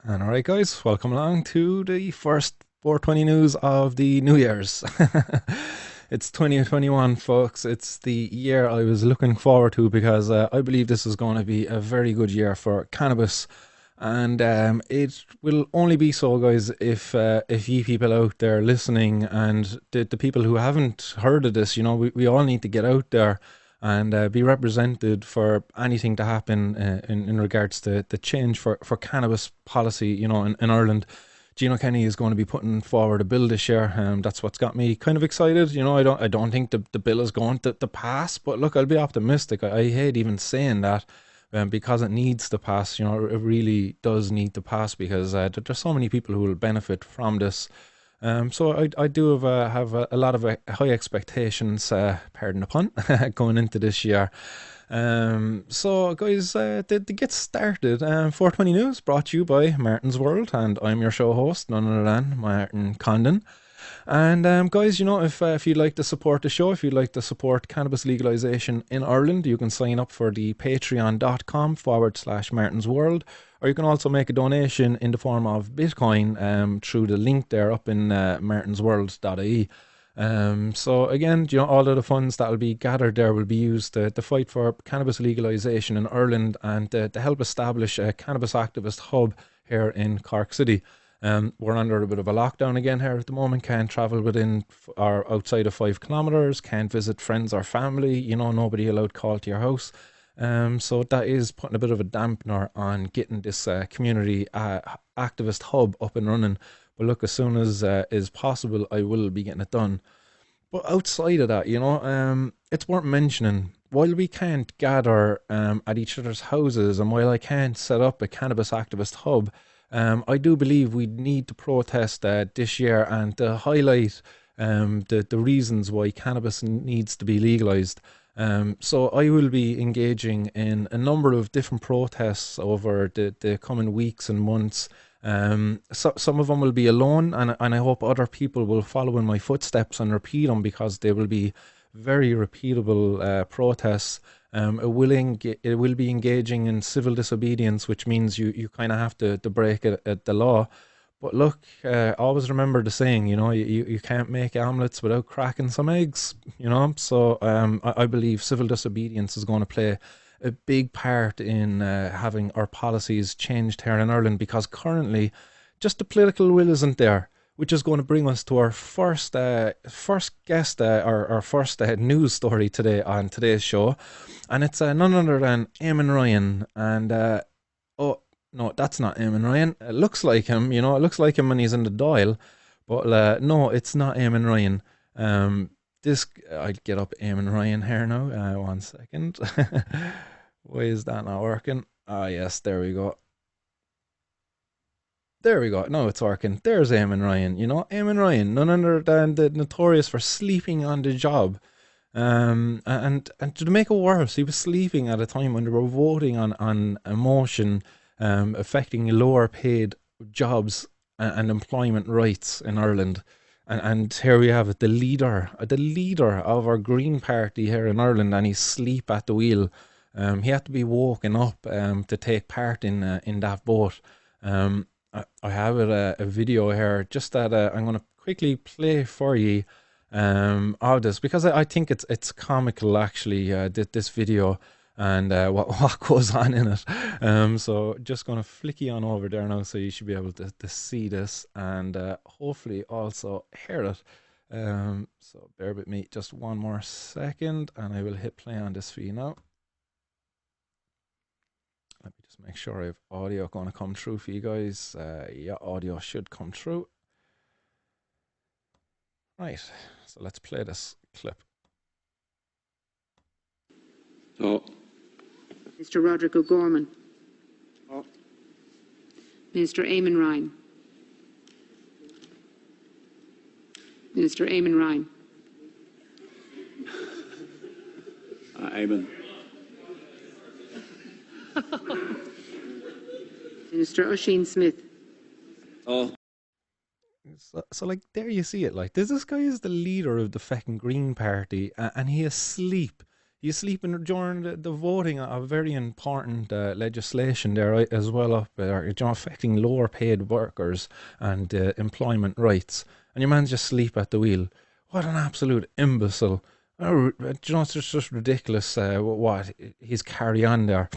And all right, guys, welcome along to the first 420 news of the New Year's. It's 2021, folks. It's the year I was looking forward to because I believe this is going to be a very good year for cannabis. And it will only be so, guys, if ye people out there listening and the people who haven't heard of this, we all need to get out there and be represented for anything to happen in regards to the change for cannabis policy, in Ireland. Gino Kenny is going to be putting forward a bill this year. That's what's got me kind of excited. I don't think the bill is going to pass, but look, I'll be optimistic. I hate even saying that, because it needs to pass. It really does need to pass because there's so many people who will benefit from this. So I do have a lot of high expectations, pardon the pun, going into this year. So, guys, to get started, 420 News brought to you by Martin's World, and I'm your show host, none other than Martin Condon. And guys, if you'd like to support the show, if you'd like to support cannabis legalization in Ireland, you can sign up for the patreon.com/ Martin's World, or you can also make a donation in the form of Bitcoin through the link there up in martinsworld.ie. So again, all of the funds that will be gathered there will be used to fight for cannabis legalization in Ireland and to help establish a cannabis activist hub here in Cork City. We're under a bit of a lockdown again here at the moment. Can't travel within or outside of 5 kilometers. Can't visit friends or family. Nobody allowed call to your house. So that is putting a bit of a dampener on getting this community activist hub up and running. But look, as soon as is possible, I will be getting it done. But outside of that, it's worth mentioning. While we can't gather at each other's houses, and while I can't set up a cannabis activist hub, I do believe we need to protest this year and to highlight the reasons why cannabis needs to be legalized. So I will be engaging in a number of different protests over the coming weeks and months. So some of them will be alone, and I hope other people will follow in my footsteps and repeat them because they will be very repeatable protests. It will be engaging in civil disobedience, which means you kind of have to break the law. But look, always remember the saying, you can't make omelets without cracking some eggs, So I believe civil disobedience is going to play a big part in having our policies changed here in Ireland because currently just the political will isn't there, which is going to bring us to our first guest, our first news story today on today's show, and it's none other than Eamon Ryan. And oh no, that's not Eamon Ryan. It looks like him, it looks like him when he's in the dial, but no, it's not Eamon Ryan. This I'll get up Eamon Ryan here now. One second. Why is that not working? Ah, yes, there we go. There we go. No, it's working. There's Eamon Ryan. Eamon Ryan, none other than the notorious for sleeping on the job. And to make it worse, he was sleeping at a time when they were voting on a motion affecting lower paid jobs and employment rights in Ireland. And here we have it, the leader of our Green Party here in Ireland, and he's asleep at the wheel. He had to be woken up to take part in that vote. I have a video here just that I'm going to quickly play for you of this because I think it's comical actually, this video and what goes on in it. So just going to flick you on over there now so you should be able to see this and hopefully also hear it. So bear with me just one more second and I will hit play on this for you now. Let me just make sure I have audio going to come through for you guys. Yeah, audio should come through. Right, so let's play this clip. Oh. Mr. Roderick O'Gorman. Oh. Minister Eamon Ryan. Minister Eamon Ryan. Eamon. Minister Oisin Smith. Oh. So like there you see it. Like this guy is the leader of the fucking Green Party, and he is asleep. you sleeping during the voting of very important legislation there, right, as well up there, affecting lower paid workers and employment rights, and your man just sleep at the wheel. What an absolute imbecile! It's just ridiculous what he's carry on there.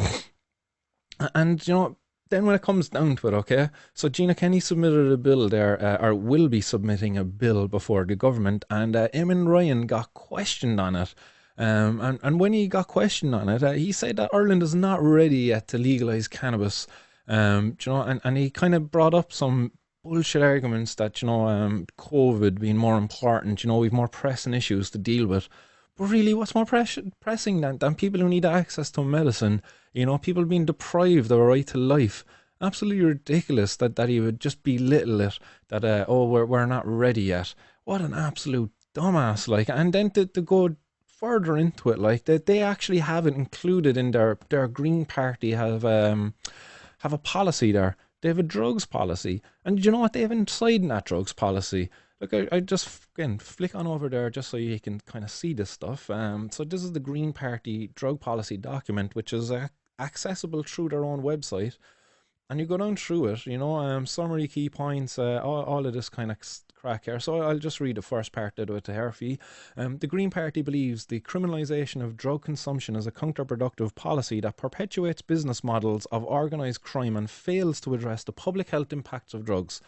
And then when it comes down to it, okay, so Gina Kenny submitted a bill there, or will be submitting a bill before the government, and Eamon Ryan got questioned on it. And when he got questioned on it, he said that Ireland is not ready yet to legalise cannabis. And he kind of brought up some bullshit arguments that, COVID being more important, we've more pressing issues to deal with. But really, what's more pressing than people who need access to medicine? People being deprived of a right to life. Absolutely ridiculous that he would just belittle it. That we're not ready yet. What an absolute dumbass! Like, and then to go further into it, like they actually have it included in their Green Party have a policy there. They have a drugs policy, and you know what they have inside in that drugs policy? Look, I just again flick on over there just so you can kind of see this stuff. So this is the Green Party drug policy document, which is accessible through their own website, and you go down through it. Summary key points, all of this kind of crack here. So I'll just read the first part of it to Herfy. The Green Party believes the criminalisation of drug consumption is a counterproductive policy that perpetuates business models of organised crime and fails to address the public health impacts of drugs.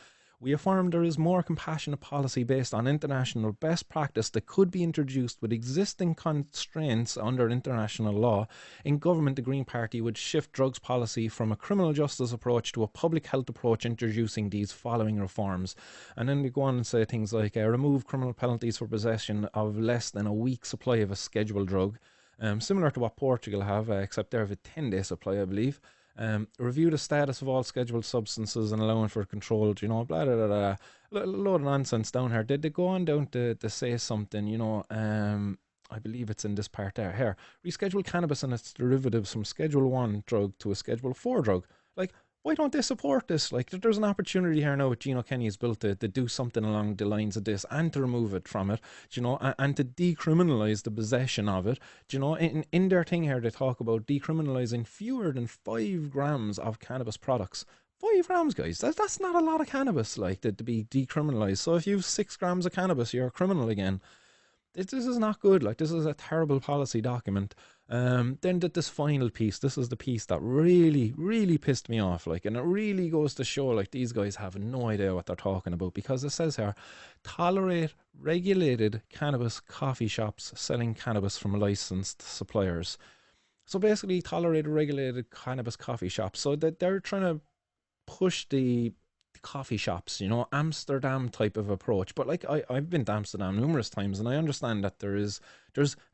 We affirm there is more compassionate policy based on international best practice that could be introduced with existing constraints under international law. In government, the Green Party would shift drugs policy from a criminal justice approach to a public health approach, introducing these following reforms. And then they go on and say things like remove criminal penalties for possession of less than a week's supply of a scheduled drug, similar to what Portugal have, except they have a 10-day supply, I believe. Review the status of all scheduled substances and allowing for control, blah, blah, blah, blah. A load of nonsense down here. Did they go on down to say something, I believe it's in this part there. Here, reschedule cannabis and its derivatives from Schedule 1 drug to a Schedule 4 drug. Like, why don't they support this? Like, there's an opportunity here now with Gino Kenny's bill to do something along the lines of this and to remove it from it, and to decriminalise the possession of it. In their thing here, they talk about decriminalising fewer than 5 grams of cannabis products. 5 grams, guys. That's not a lot of cannabis, like, to be decriminalised. So if you have 6 grams of cannabis, you're a criminal again. This is not good. Like, this is a terrible policy document. Then this final piece, this is the piece that really, really pissed me off. Like, and it really goes to show, like, these guys have no idea what they're talking about, because it says here, tolerate regulated cannabis coffee shops selling cannabis from licensed suppliers. So basically, tolerate regulated cannabis coffee shops. So that they're trying to push the coffee shops, Amsterdam type of approach. But like, I've been to Amsterdam numerous times, and I understand that there's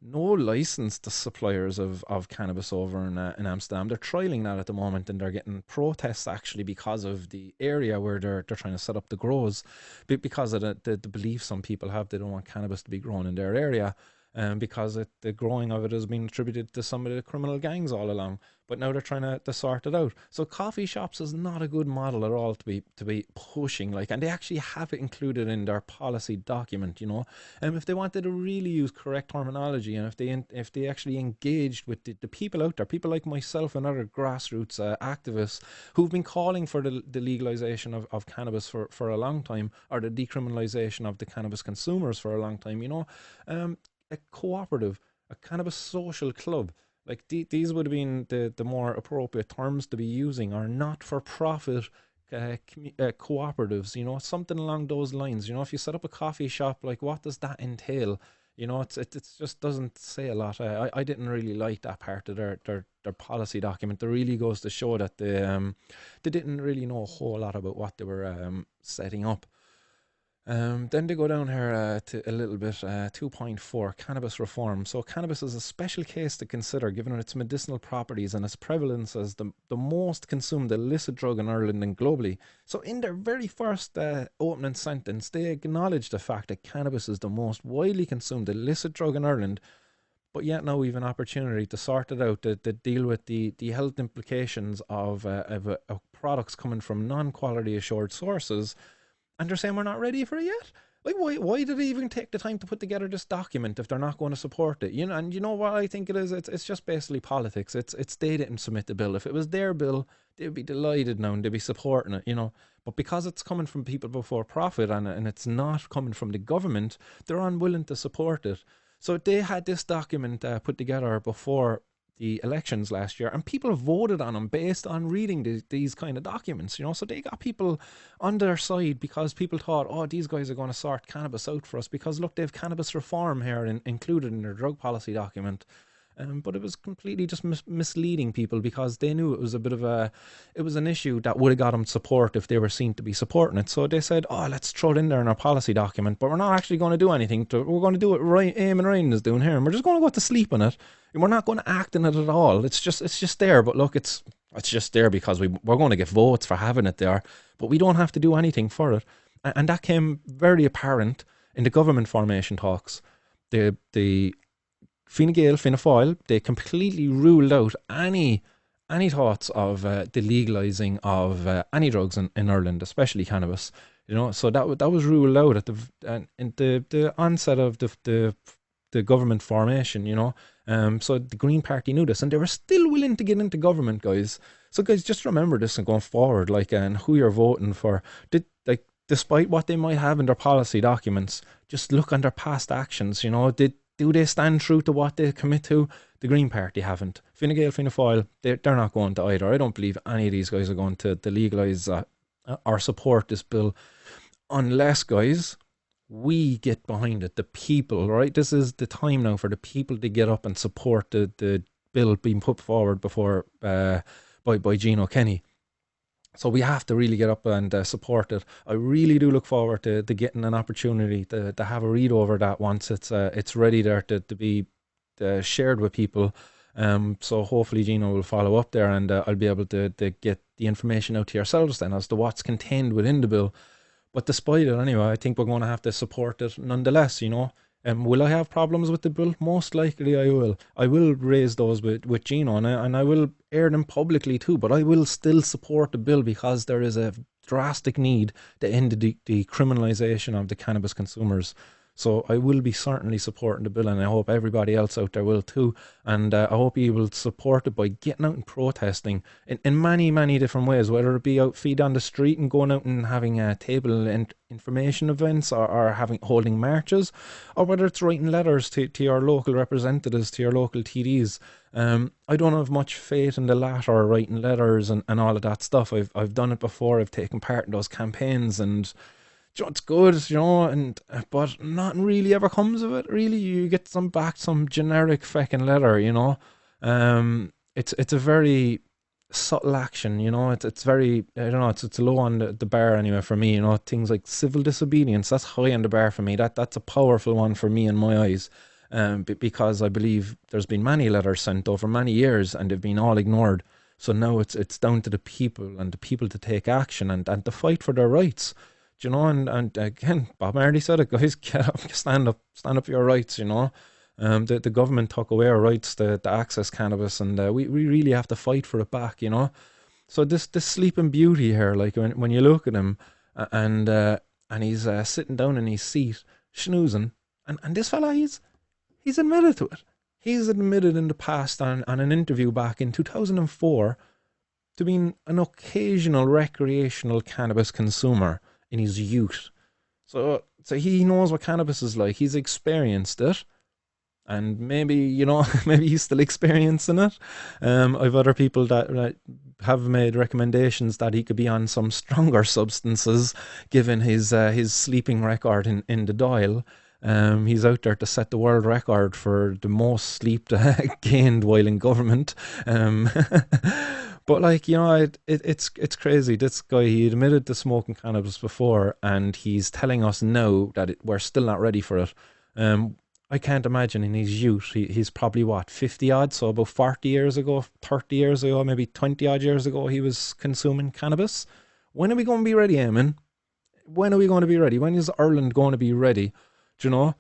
no licensed suppliers of cannabis over in Amsterdam. They're trialing that at the moment, and they're getting protests actually because of the area where they're trying to set up the grows, because of the belief some people have. They don't want cannabis to be grown in their area. Because the growing of it has been attributed to some of the criminal gangs all along. But now they're trying to sort it out. So coffee shops is not a good model at all to be pushing, like, and they actually have it included in their policy document, if they wanted to really use correct terminology, and if they actually engaged with the people out there, people like myself and other grassroots activists who've been calling for the legalization of cannabis for a long time, or the decriminalization of the cannabis consumers for a long time, a cooperative, a cannabis social club. Like, these would have been the more appropriate terms to be using, or not-for-profit cooperatives, something along those lines. If you set up a coffee shop, like, what does that entail? It just doesn't say a lot. I didn't really like that part of their policy document. It really goes to show that they didn't really know a whole lot about what they were setting up. Then they go down here to a little bit, 2.4, cannabis reform. So cannabis is a special case to consider given its medicinal properties and its prevalence as the most consumed illicit drug in Ireland and globally. So in their very first opening sentence, they acknowledge the fact that cannabis is the most widely consumed illicit drug in Ireland, but yet now we have an opportunity to sort it out, to deal with the health implications of products coming from non-quality assured sources. And they're saying we're not ready for it yet. Like, why did they even take the time to put together this document if they're not going to support it? You know, and you know what I think it is? It's just basically politics. It's they didn't submit the bill. If it was their bill, they'd be delighted now and they'd be supporting it, you know. But because it's coming from people before profit and it's not coming from the government, they're unwilling to support it. So they had this document put together before the elections last year, and people voted on them based on reading these kind of documents, you know. So they got people on their side because people thought, oh, these guys are going to sort cannabis out for us because look, they've cannabis reform here included in their drug policy document. But it was completely just misleading people because they knew it was a bit of it was an issue that would have got them support if they were seen to be supporting it. So they said, oh, let's throw it in there in our policy document, but we're not actually going to do anything. We're going to do what Eamon Ryan is doing here, and we're just going to go to sleep on it. And we're not going to act on it at all. It's just there. But look, it's just there because we're going to get votes for having it there, but we don't have to do anything for it. And that came very apparent in the government formation talks. The Fine Gael, Fianna Fáil, they completely ruled out any thoughts of the legalising of any drugs in Ireland, especially cannabis. You know, so that was ruled out at in the onset of the government formation. You know, so the Green Party knew this, and they were still willing to get into government, guys. So guys, just remember this and going forward, like, and who you're voting for. Despite what they might have in their policy documents, just look on their past actions. You know, do they stand true to what they commit to? The Green Party haven't. Fine Gael, Fianna Fáil, they're not going to either. I don't believe any of these guys are going to legalise or support this bill unless, guys, we get behind it. The people, right? This is the time now for the people to get up and support the bill being put forward before by Gino Kenny. So we have to really get up and support it. I really do look forward to getting an opportunity to have a read over that once it's ready there to be shared with people. So hopefully Gino will follow up there, and I'll be able to get the information out to yourselves then as to what's contained within the bill. But despite it anyway, I think we're going to have to support it nonetheless, you know. Will I have problems with the bill? Most likely I will. I will raise those with Gino, and I will air them publicly too, but I will still support the bill because there is a drastic need to end the criminalisation of the cannabis consumers. So I will be certainly supporting the bill, and I hope everybody else out there will too. And I hope you will support it by getting out and protesting in many, many different ways, whether it be out feet on the street and going out and having table and information events, or holding marches, or whether it's writing letters to your local representatives, to your local TDs. I don't have much faith in the latter, writing letters and all of that stuff. I've done it before. I've taken part in those campaigns, and you know, it's good, you know, and but nothing really ever comes of it. Really, you get some generic fucking letter, you know. It's a very subtle action, you know. It's very, I don't know, it's low on the bar anyway for me, you know. Things like civil disobedience, that's high on the bar for me. That's a powerful one for me in my eyes. Because I believe there's been many letters sent over many years and they've been all ignored. So now it's down to the people and the people to take action and to fight for their rights. Do you know, and again, Bob Marley said it, guys, get up, stand up for your rights, you know. The government took away our rights to access cannabis, and we really have to fight for it back, you know. So this Sleeping Beauty here, like when you look at him, and he's sitting down in his seat, schnoozing, and this fella, he's admitted to it. He's admitted in the past on an interview back in 2004 to being an occasional recreational cannabis consumer in his youth. So he knows what cannabis is like. He's experienced it. And maybe, you know, maybe he's still experiencing it. I've other people that have made recommendations that he could be on some stronger substances, given his sleeping record in the dial. He's out there to set the world record for the most sleep gained while in government. But like, you know, it's crazy. This guy, he admitted to smoking cannabis before, and he's telling us now that we're still not ready for it. I can't imagine in his youth, he's probably what, 50 odd, so about 40 years ago, 30 years ago, maybe 20 odd years ago, he was consuming cannabis. When are we going to be ready, Eamon? When are we going to be ready? When is Ireland going to be ready? Do you know?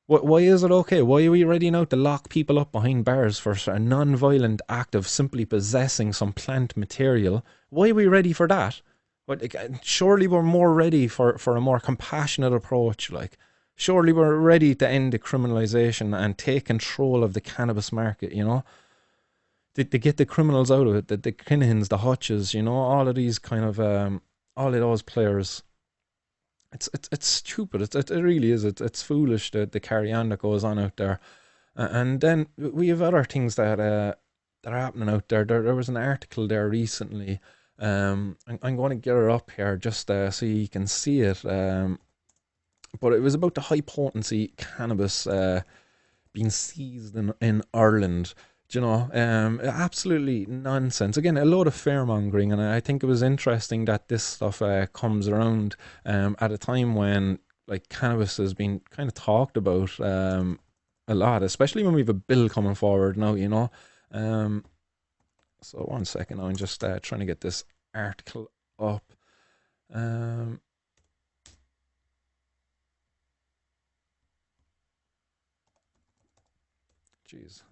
Why is it okay? Why are we ready now to lock people up behind bars for a non-violent act of simply possessing some plant material? Why are we ready for that? But like, surely we're more ready for a more compassionate approach. Like, surely we're ready to end the criminalization and take control of the cannabis market. To get the criminals out of it, the Kinahans, the Hutches, all of these kind of all of those players. It's stupid. It really is. It's foolish the carry on that goes on out there. And then we have other things that are happening out there. There was an article there recently. I'm going to get it up here just so you can see it. But it was about the high potency cannabis being seized in Ireland. Absolutely nonsense. Again, a load of fearmongering, and I think it was interesting that this stuff comes around at a time when like cannabis has been kind of talked about a lot, especially when we have a bill coming forward now. Um, so 1 second, I'm just trying to get this article up. Um, Jeez.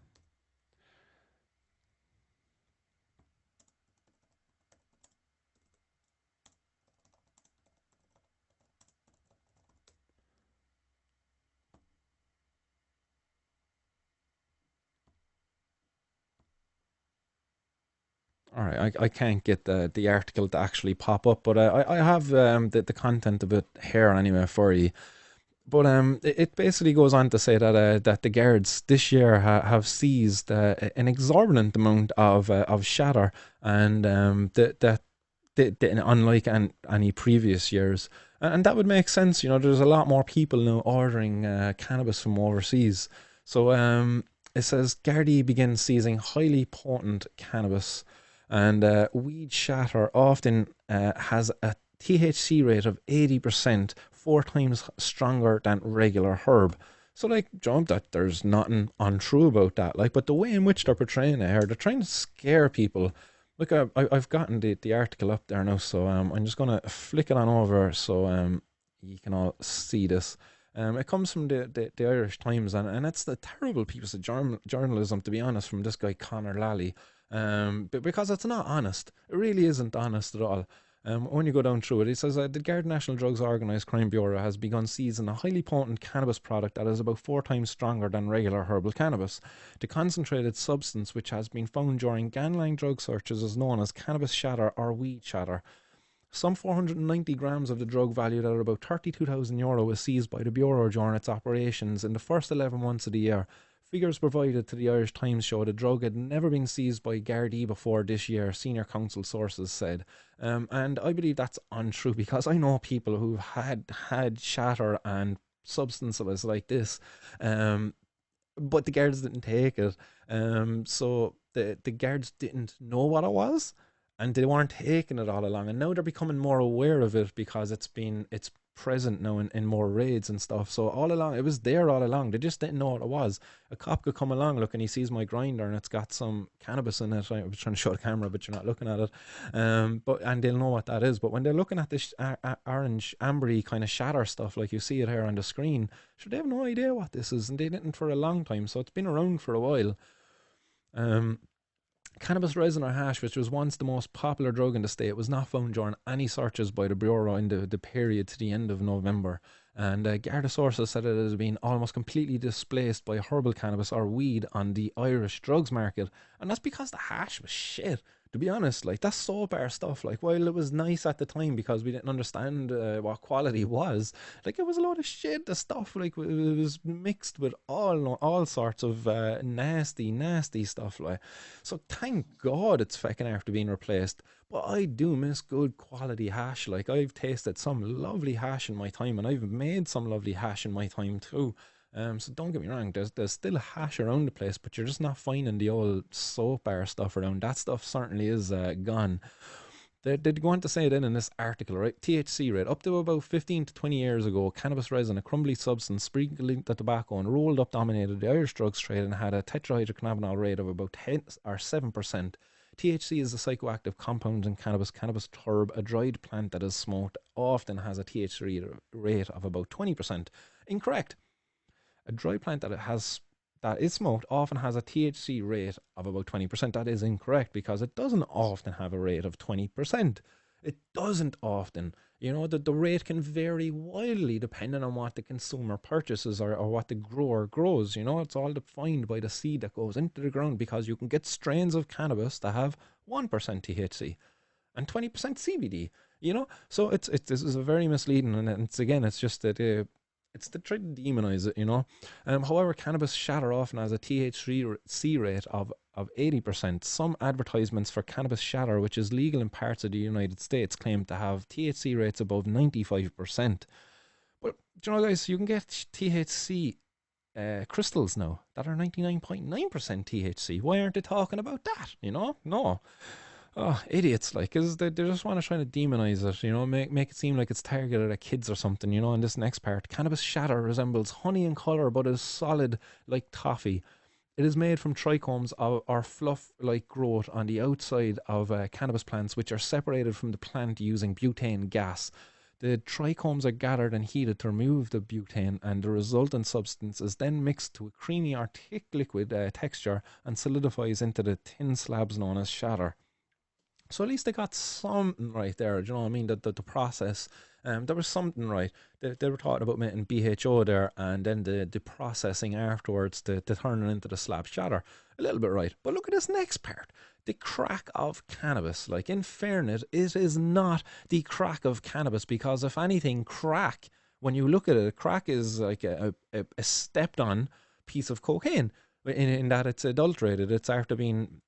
All right, I can't get the article to actually pop up, but I have the content of it here anyway for you. But it basically goes on to say that the guards this year have seized an exorbitant amount of shatter, and unlike any previous years, and that would make sense. There's a lot more people now ordering cannabis from overseas. So it says Gardaí begins seizing highly potent cannabis, and weed shatter often has a THC rate of 80%, 4 times stronger than regular herb. So, like, John, that there's nothing untrue about that. Like, but the way in which they're portraying it here, they're trying to scare people. Look, I've gotten the article up there now, so I'm just gonna flick it on over so you can all see this. It comes from the Irish Times, and it's the terrible piece of journalism, to be honest, from this guy Connor Lally. But because it's not honest, it really isn't honest at all. When you go down through it, it says the Garda National Drugs Organised Crime Bureau has begun seizing a highly potent cannabis product that is about 4 times stronger than regular herbal cannabis. The concentrated substance, which has been found during gangland drug searches, is known as cannabis shatter or weed shatter. Some 490 grams of the drug, valued at about €32,000, was seized by the Bureau during its operations in the first 11 months of the year. Figures provided to the Irish Times show the drug had never been seized by Gardaí before this year, senior council sources said. And I believe that's untrue because I know people who've had shatter and substances like this, um, but the guards didn't take it. So the guards didn't know what it was, and they weren't taking it all along. And now they're becoming more aware of it because it's present now in more raids and stuff. So all along it was there all along. They just didn't know what it was. A cop could come along, look, and he sees my grinder and it's got some cannabis in it. I was trying to show the camera, but you're not looking at it. But and they'll know what that is. But when they're looking at this orange, ambery kind of shatter stuff, like you see it here on the screen, sure, they have no idea what this is, and they didn't for a long time. So it's been around for a while. Um, Cannabis resin or hash, which was once the most popular drug in the state, was not found during any searches by the Bureau in the period to the end of November. And Garda sources said it has been almost completely displaced by herbal cannabis or weed on the Irish drugs market. And that's because the hash was shit. To be honest, like that's so bar stuff. Like while it was nice at the time because we didn't understand what quality was, like it was a lot of shit. The stuff like it was mixed with all sorts of nasty, nasty stuff. Like so, thank God it's fucking after being replaced. But I do miss good quality hash. Like I've tasted some lovely hash in my time, and I've made some lovely hash in my time too. So don't get me wrong. There's still hash around the place, but you're just not finding the old soap bar stuff around. That stuff certainly is gone. They go on to say then in this article, right? THC rate up to about 15 to 20 years ago, cannabis resin, a crumbly substance sprinkled the tobacco and rolled up, dominated the Irish drugs trade and had a tetrahydrocannabinol rate of about 10 or 7%. THC is a psychoactive compound in cannabis. Cannabis turb, a dried plant that is smoked, often has a THC rate of about 20%. Incorrect. A dry plant that is smoked often has a THC rate of about 20%. That is incorrect because it doesn't often have a rate of 20%. It doesn't often. You know, the rate can vary wildly depending on what the consumer purchases, or what the grower grows. You know, it's all defined by the seed that goes into the ground, because you can get strains of cannabis that have 1% THC and 20% CBD. You know, so it's this is a very misleading, and it's just that it's to try to demonize it. You know, however, cannabis shatter often has a THC rate of 80%. Some advertisements for cannabis shatter, which is legal in parts of the United States, claim to have THC rates above 95%. But do you know, guys, you can get THC crystals now that are 99.9% THC. Why aren't they talking about that? You know, no. Oh, idiots! Like, cause they just want to try to demonize it, you know, make it seem like it's targeted at kids or something, you know. In this next part, cannabis shatter resembles honey in color, but is solid like toffee. It is made from trichomes or fluff-like growth on the outside of cannabis plants, which are separated from the plant using butane gas. The trichomes are gathered and heated to remove the butane, and the resultant substance is then mixed to a creamy or thick liquid texture and solidifies into the thin slabs known as shatter. So at least they got something right there. Do you know what I mean? The process, there was something right. They were talking about making BHO there, and then the processing afterwards to turn it into the slab shatter. A little bit right. But look at this next part. The crack of cannabis. Like, in fairness, it is not the crack of cannabis, because if anything, crack, when you look at it, crack is like a stepped on piece of cocaine, in that it's adulterated. It's after being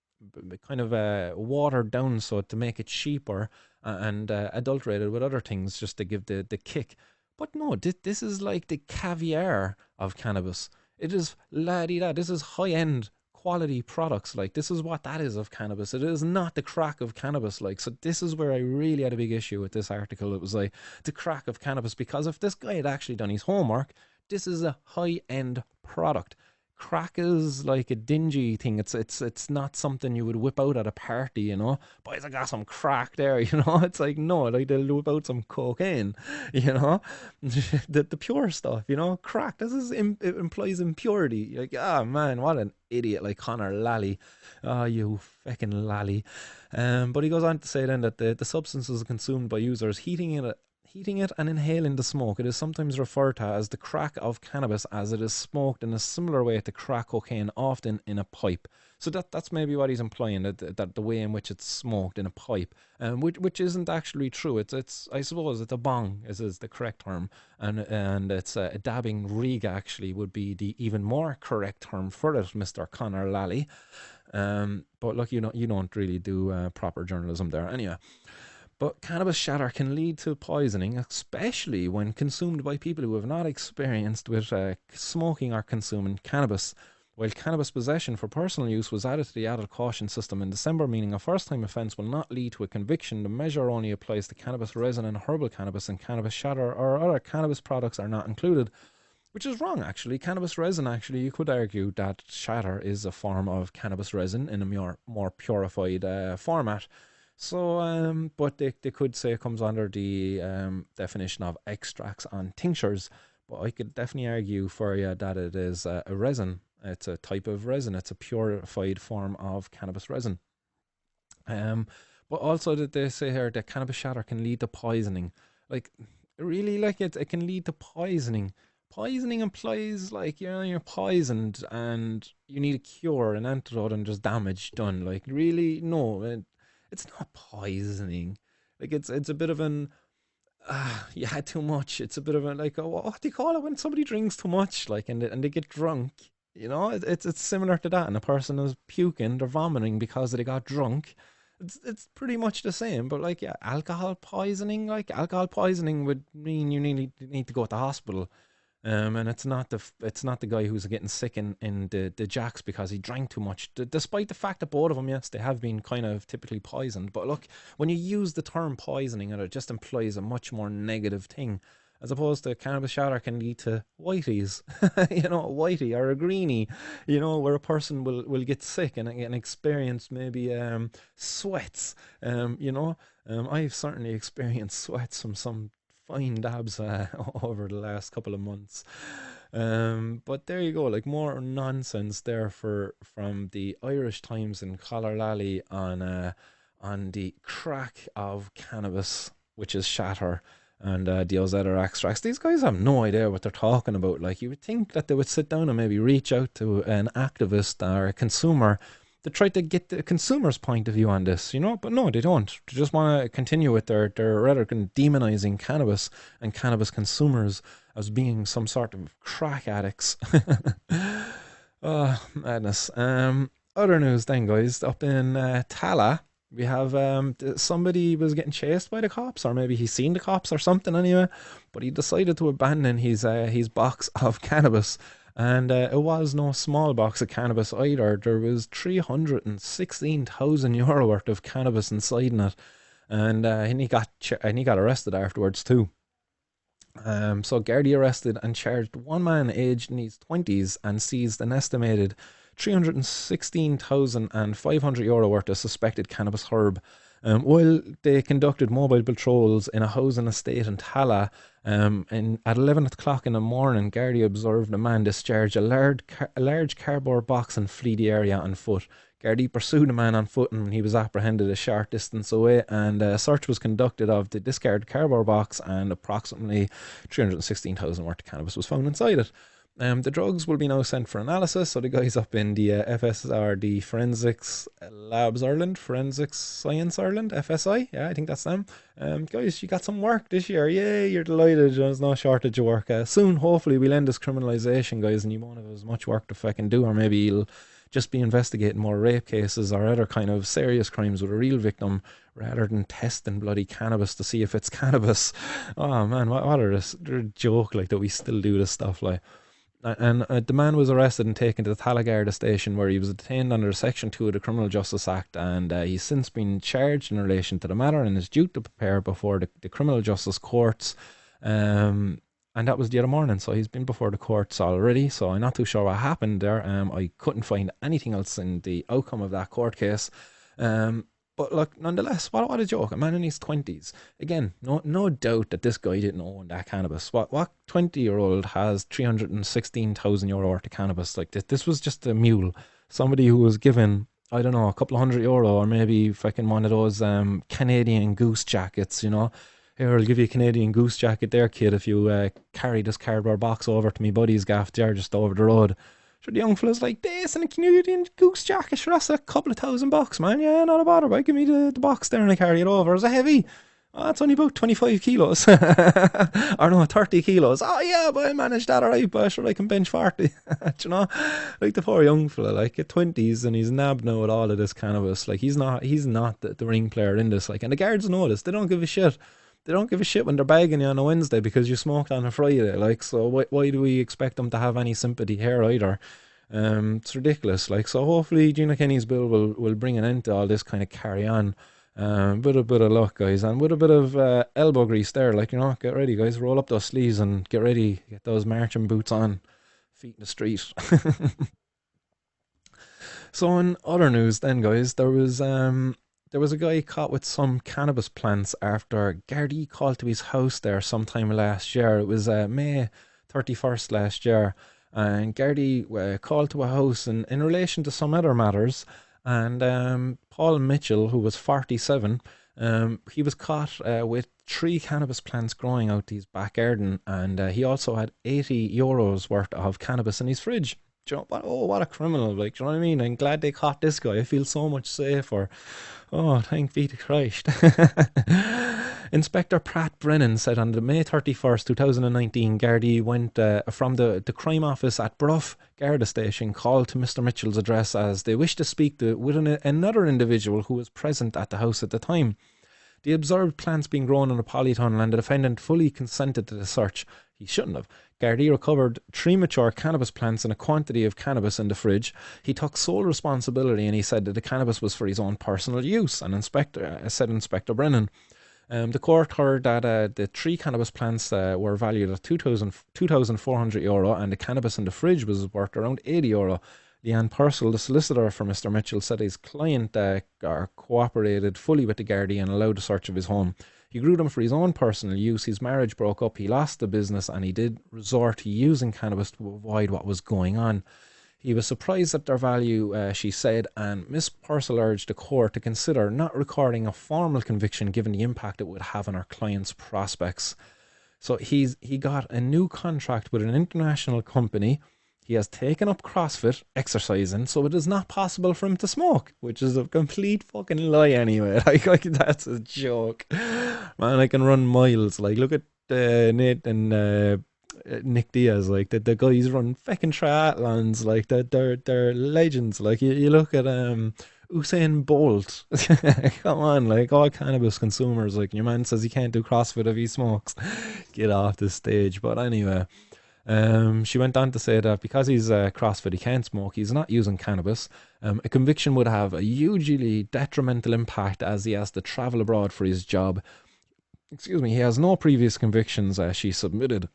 kind of watered down so to make it cheaper, and adulterated with other things just to give the kick. But no, this is like the caviar of cannabis. It is laddie da. This is high end quality products. Like, this is what that is of cannabis. It is not the crack of cannabis. Like, so this is where I really had a big issue with this article. It was like the crack of cannabis, because if this guy had actually done his homework, this is a high end product. Crack is like a dingy thing. It's not something you would whip out at a party, you know. Boys, I got some crack there, you know. It's like, no, like they'll whip out some cocaine, you know. The pure stuff, you know. Crack. It implies impurity. Like, ah, man, what an idiot, like Connor Lally. Ah, you feckin' lally. But he goes on to say then that the substance is consumed by users heating it and inhaling the smoke. It is sometimes referred to as the crack of cannabis, as it is smoked in a similar way to crack cocaine, often in a pipe. So that's maybe what he's implying, that the way in which it's smoked in a pipe, which isn't actually true. It's I suppose it's a bong is the correct term, and it's a dabbing rig actually would be the even more correct term for it, Mister Connor Lally. But look, you don't really do proper journalism there, anyway. But cannabis shatter can lead to poisoning, especially when consumed by people who have not experienced with smoking or consuming cannabis. While cannabis possession for personal use was added to the adult caution system in December, meaning a first time offence will not lead to a conviction, the measure only applies to cannabis resin and herbal cannabis, and cannabis shatter or other cannabis products are not included. Which is wrong, actually. Cannabis resin, actually, you could argue that shatter is a form of cannabis resin in a more purified format. So, but they could say it comes under the definition of extracts and tinctures. But I could definitely argue for you that it is a resin. It's a type of resin. It's a purified form of cannabis resin. Um, but also that they say here that cannabis shatter can lead to poisoning. Like, really, like it can lead to poisoning. Poisoning implies like, you know, you're poisoned and you need a cure, an antidote, and just damage done. Like, really, no, it's not poisoning. Like, it's a bit of an you had too much. It's a bit of a like, oh, what do you call it when somebody drinks too much, like, and they get drunk. You know, it's similar to that. And a person is puking, they're vomiting because they got drunk. It's pretty much the same. But like, yeah, alcohol poisoning would mean you need to go to the hospital. And it's not the guy who's getting sick in the jacks because he drank too much. Despite the fact that both of them, yes, they have been kind of typically poisoned. But look, when you use the term poisoning, it just implies a much more negative thing, as opposed to cannabis shatter can lead to whiteys, you know, a whitey or a greenie, you know, where a person will get sick and experience maybe sweats, you know. I've certainly experienced sweats from some fine dabs over the last couple of months. But there you go, like more nonsense there for from the Irish Times in Collarlally on the crack of cannabis, which is shatter, and those other extracts. These guys have no idea what they're talking about. Like, you would think that they would sit down and maybe reach out to an activist or a consumer to try to get the consumer's point of view on this, but no, they don't. They just want to continue with their rather demonizing cannabis and cannabis consumers as being some sort of crack addicts. Oh, madness. Other news then, guys. Up in Tala, we have somebody was getting chased by the cops, or maybe he's seen the cops or something anyway, but he decided to abandon his box of cannabis. And it was no small box of cannabis either. There was €316,000 worth of cannabis inside in it, and he got arrested afterwards too. So Gardaí arrested and charged one man aged in his 20s and seized an estimated €316,500 worth of suspected cannabis herb. While they conducted mobile patrols in a housing estate in Tala, at 11 o'clock in the morning, Gardaí observed a man discharge a large cardboard box and flee the area on foot. Gardaí pursued the man on foot and he was apprehended a short distance away, and a search was conducted of the discarded cardboard box, and approximately 316,000 worth of cannabis was found inside it. The drugs will be now sent for analysis. So the guys up in the FSR, the Forensics Labs Ireland, Forensics Science Ireland, FSI, yeah, I think that's them. Guys, you got some work this year. Yay, you're delighted. There's no shortage of work. Soon, hopefully, we'll end this criminalisation, guys, and you won't have as much work to fucking do, or maybe you'll just be investigating more rape cases or other kind of serious crimes with a real victim, rather than testing bloody cannabis to see if it's cannabis. Oh man, what are this? They're a joke, like, that we still do this stuff, like. And the man was arrested and taken to the Talagarda station, where he was detained under Section 2 of the Criminal Justice Act, and he's since been charged in relation to the matter and is due to prepare before the Criminal Justice Courts. And that was the other morning, so he's been before the courts already, so I'm not too sure what happened there. I couldn't find anything else in the outcome of that court case. But look, nonetheless, what a joke. A man in his 20s. Again, no doubt that this guy didn't own that cannabis. What 20-year-old has €316,000 worth of cannabis? Like, this was just a mule. Somebody who was given, I don't know, a couple of €100, or maybe fucking one of those Canadian Goose jackets, Here, I'll give you a Canadian Goose jacket there, kid, if you carry this cardboard box over to me buddy's gaff there just over the road. Sure, the young fella's like, this and a Canadian Goose jacket, sure, that's a couple of $1,000, man. Yeah, not a bother, but give me the box there and I carry it over. Is it heavy? Oh, it's only about 25 kilos. Or no, 30 kilos. Oh yeah, but I managed that alright, but sure, I can bench 40. Do you know? Like, the poor young fella, like, at 20s, and he's nabbed now with all of this cannabis. Like, he's not the ring player in this. Like, and the guards know this. They don't give a shit. They don't give a shit when they're bagging you on a Wednesday because you smoked on a Friday. Like, so why do we expect them to have any sympathy here either? It's ridiculous. Like, so hopefully Gina Kenny's bill will bring an end to all this kind of carry on. Bit of luck, guys, and with a bit of elbow grease there. Like, get ready, guys. Roll up those sleeves and get ready. Get those marching boots on. Feet in the street. So in other news, then, guys, there was a guy caught with some cannabis plants after Gardaí called to his house there sometime last year. It was May 31st last year, and Gardaí called to a house in relation to some other matters, and Paul Mitchell, who was 47, he was caught with 3 cannabis plants growing out his back garden, and he also had €80 worth of cannabis in his fridge. Do you know, what a criminal, like, do you know what I mean? I'm glad they caught this guy. I feel so much safer. Oh, thank be to Christ. Inspector Pratt Brennan said on the May 31st, 2019, Gardaí went from the crime office at Bruff Garda Station, called to Mr. Mitchell's address as they wished to speak with another individual who was present at the house at the time. They observed plants being grown in a polytunnel, and the defendant fully consented to the search. He shouldn't have. Gardaí recovered 3 mature cannabis plants and a quantity of cannabis in the fridge. He took sole responsibility, and he said that the cannabis was for his own personal use. And said Inspector Brennan. The court heard that the 3 cannabis plants were valued at €2,400, and the cannabis in the fridge was worth around €80. Leanne Purcell, the solicitor for Mr. Mitchell, said his client cooperated fully with the Gardaí and allowed the search of his home. He grew them for his own personal use. His marriage broke up, he lost the business, and he did resort to using cannabis to avoid what was going on. He was surprised at their value, she said, and Miss Purcell urged the court to consider not recording a formal conviction given the impact it would have on our client's prospects. So he got a new contract with an international company. He has taken up CrossFit exercising, so it is not possible for him to smoke, which is a complete fucking lie anyway. Like that's a joke. Man, I can run miles. Like, look at Nate and Nick Diaz. Like, the guys run fucking triathlons. Like, they're legends. Like, you look at Usain Bolt. Come on, like, all cannabis consumers. Like, your man says he can't do CrossFit if he smokes. Get off the stage. But anyway. She went on to say that because he's CrossFit, he can't smoke, he's not using cannabis. A conviction would have a hugely detrimental impact as he has to travel abroad for his job. Excuse me, he has no previous convictions, she submitted.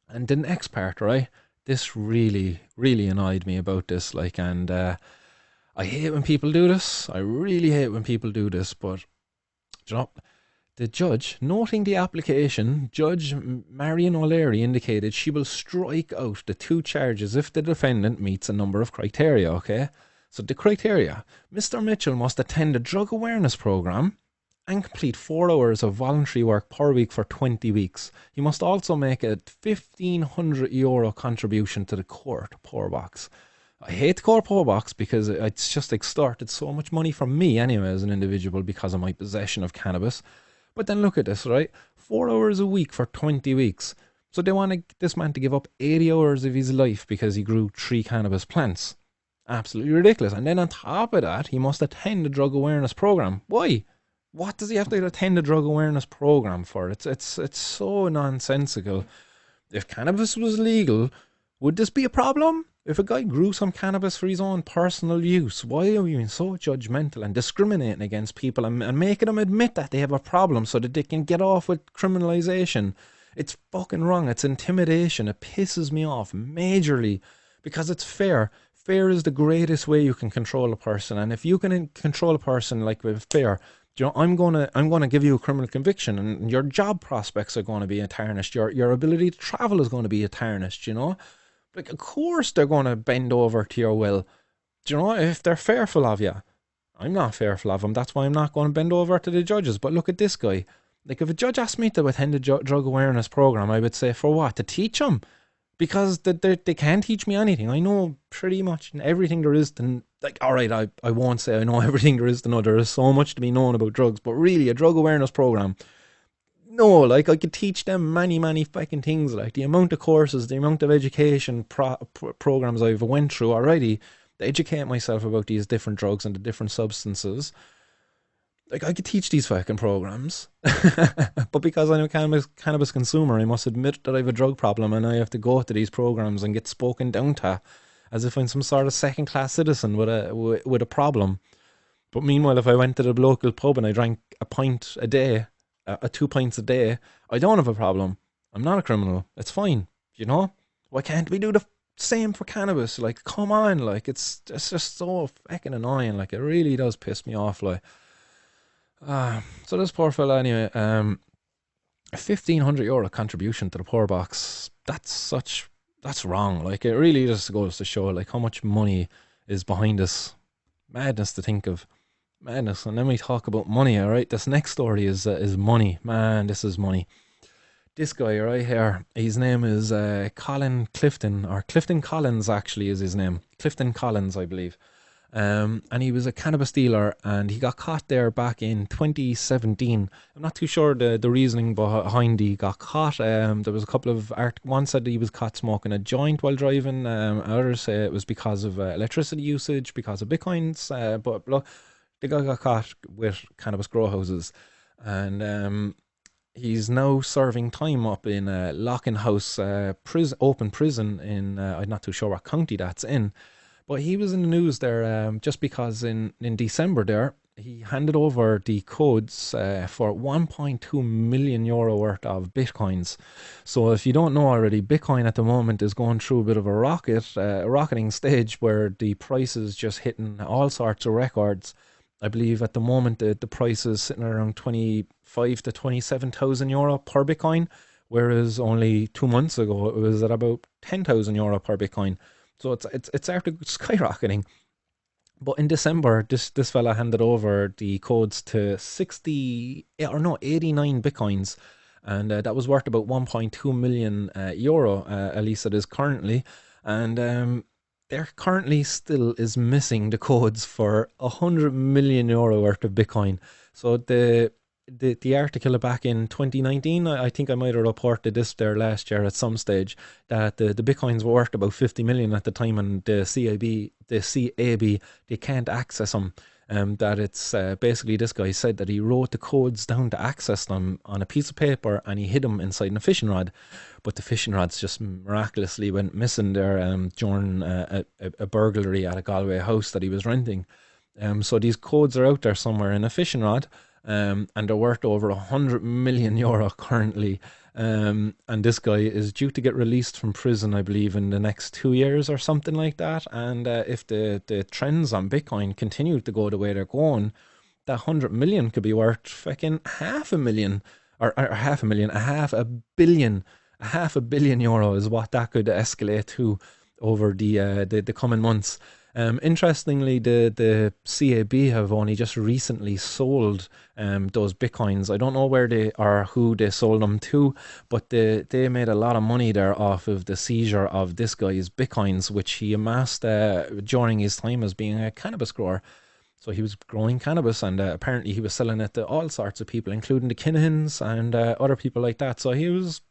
And the next part, right? This really, really annoyed me about this. Like, and I hate when people do this. I really hate when people do this, but you know, the judge, noting the application, Judge Marion O'Leary indicated she will strike out the two charges if the defendant meets a number of criteria, okay? So the criteria: Mr. Mitchell must attend a drug awareness program and complete 4 hours of voluntary work per week for 20 weeks. He must also make a €1,500 contribution to the court poor box. I hate the court poor box because it's just extorted so much money from me anyway as an individual because of my possession of cannabis. But then look at this, right? 4 hours a week for 20 weeks. So they want this man to give up 80 hours of his life because he grew 3 cannabis plants. Absolutely ridiculous. And then on top of that, he must attend a drug awareness program. Why? What does he have to attend a drug awareness program for? It's so nonsensical. If cannabis was legal, would this be a problem? If a guy grew some cannabis for his own personal use, why are we being so judgmental and discriminating against people and making them admit that they have a problem so that they can get off with criminalisation? It's fucking wrong. It's intimidation. It pisses me off majorly because it's fair. Fair is the greatest way you can control a person. And if you can control a person like with fair, you know, I'm gonna give you a criminal conviction, and your job prospects are going to be tarnished. Your ability to travel is going to be tarnished. You know. Like, of course they're going to bend over to your will. Do you know, if they're fearful of you. I'm not fearful of them. That's why I'm not going to bend over to the judges. But look at this guy. Like, if a judge asked me to attend a drug awareness program, I would say, for what? To teach them? Because they can't teach me anything. I know pretty much everything there is to... Like, all right, I won't say I know everything there is to know. There is so much to be known about drugs. But really, a drug awareness program... No, like, I could teach them many fucking things. Like, the amount of courses, the amount of education programs I've went through already to educate myself about these different drugs and the different substances. Like, I could teach these fucking programs. But because I'm a cannabis consumer, I must admit that I have a drug problem and I have to go to these programs and get spoken down to as if I'm some sort of second-class citizen with a problem. But meanwhile, if I went to the local pub and I drank a pint a day, 2 pints a day, I don't have a problem. I'm not a criminal. It's fine. You know? Why can't we do the same for cannabis? Like, come on. Like, it's just so fucking annoying. Like, it really does piss me off. Like, so this poor fella anyway, a €1,500 contribution to the poor box. That's wrong. Like, it really just goes to show like how much money is behind this. Madness to think of. Madness. And then we talk about money. All right, this next story is money. Man, this is money. This guy right here, his name is Colin Clifton, or Clifton Collins actually is his name. Clifton Collins, I believe. And he was a cannabis dealer, and he got caught there back in 2017. I'm not too sure the reasoning behind he got caught. There was a couple of one said he was caught smoking a joint while driving. Others say it was because of electricity usage, because of bitcoins. But look, the guy got caught with cannabis grow houses, and he's now serving time up in Lockenhouse open prison in I'm not too sure what county that's in. But he was in the news there just because in December there, he handed over the codes for €1.2 million worth of Bitcoins. So if you don't know already, Bitcoin at the moment is going through a bit of a rocketing stage where the price is just hitting all sorts of records. I believe at the moment the price is sitting around 25 to 27,000 euro per Bitcoin, whereas only 2 months ago it was at about 10,000 euro per Bitcoin. So it's after skyrocketing. But in December, this fella handed over the codes to 60 or no 89 bitcoins, and that was worth about 1.2 million euro. At least it is currently, and there currently still is missing the codes for 100 million euro worth of Bitcoin. So the article back in 2019, I think I might have reported this there last year at some stage, that the bitcoins were worth about 50 million at the time, and the CAB, they can't access them. That it's basically, this guy said that he wrote the codes down to access them on a piece of paper, and he hid them inside a fishing rod, but the fishing rods just miraculously went missing there during a burglary at a Galway house that he was renting. So these codes are out there somewhere in a fishing rod, and they're worth over 100 million euro currently. And this guy is due to get released from prison, I believe, in the next 2 years or something like that. And if the trends on Bitcoin continue to go the way they're going, that 100 million could be worth fucking half a million, or half a million, a half a billion euro is what that could escalate to over the coming months. Interestingly, the CAB have only just recently sold those bitcoins. I don't know where they or who they sold them to, but they made a lot of money there off of the seizure of this guy's bitcoins, which he amassed during his time as being a cannabis grower. So he was growing cannabis, and apparently he was selling it to all sorts of people, including the Kinahans and other people like that. So he was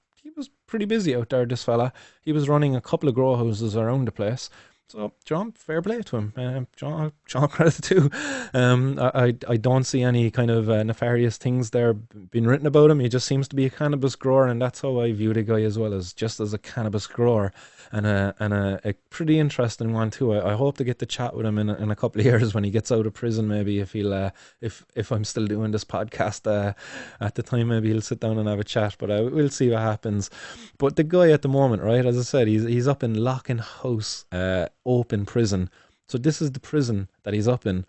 pretty busy out there. This fella, he was running a couple of grow houses around the place. So, John, fair play to him. John credit too. I don't see any kind of nefarious things there being written about him. He just seems to be a cannabis grower, and that's how I view the guy as well, as just as a cannabis grower, and a pretty interesting one too. I hope to get to chat with him in a couple of years when he gets out of prison. Maybe if he'll if I'm still doing this podcast at the time, maybe he'll sit down and have a chat. But we'll see what happens. But the guy at the moment, right, as I said, he's up in Locken House, open prison. So this is the prison that he's up in.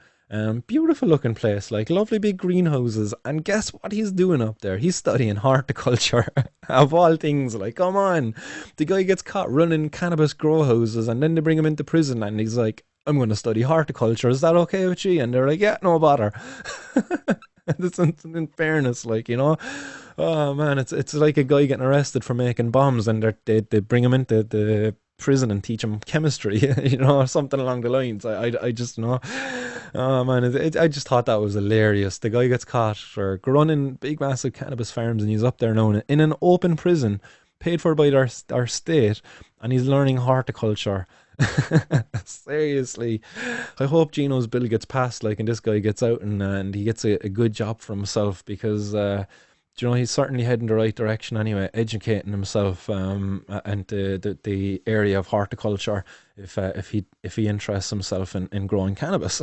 Beautiful looking place, like lovely big greenhouses. And guess what he's doing up there? He's studying horticulture, of all things. Like, come on, the guy gets caught running cannabis grow houses, and then they bring him into prison, and he's like, "I'm going to study horticulture. Is that okay with you?" And they're like, "Yeah, no bother." That's in fairness, like, oh man, it's like a guy getting arrested for making bombs, and they bring him into the prison and teach him chemistry, something along the lines. I just know. Oh man, I just thought that was hilarious. The guy gets caught for running big, massive cannabis farms, and he's up there now in an open prison, paid for by our state, and he's learning horticulture. Seriously, I hope Gino's bill gets passed, like, and this guy gets out, and he gets a good job for himself, because he's certainly heading the right direction anyway, educating himself and the area of horticulture, if he interests himself in growing cannabis.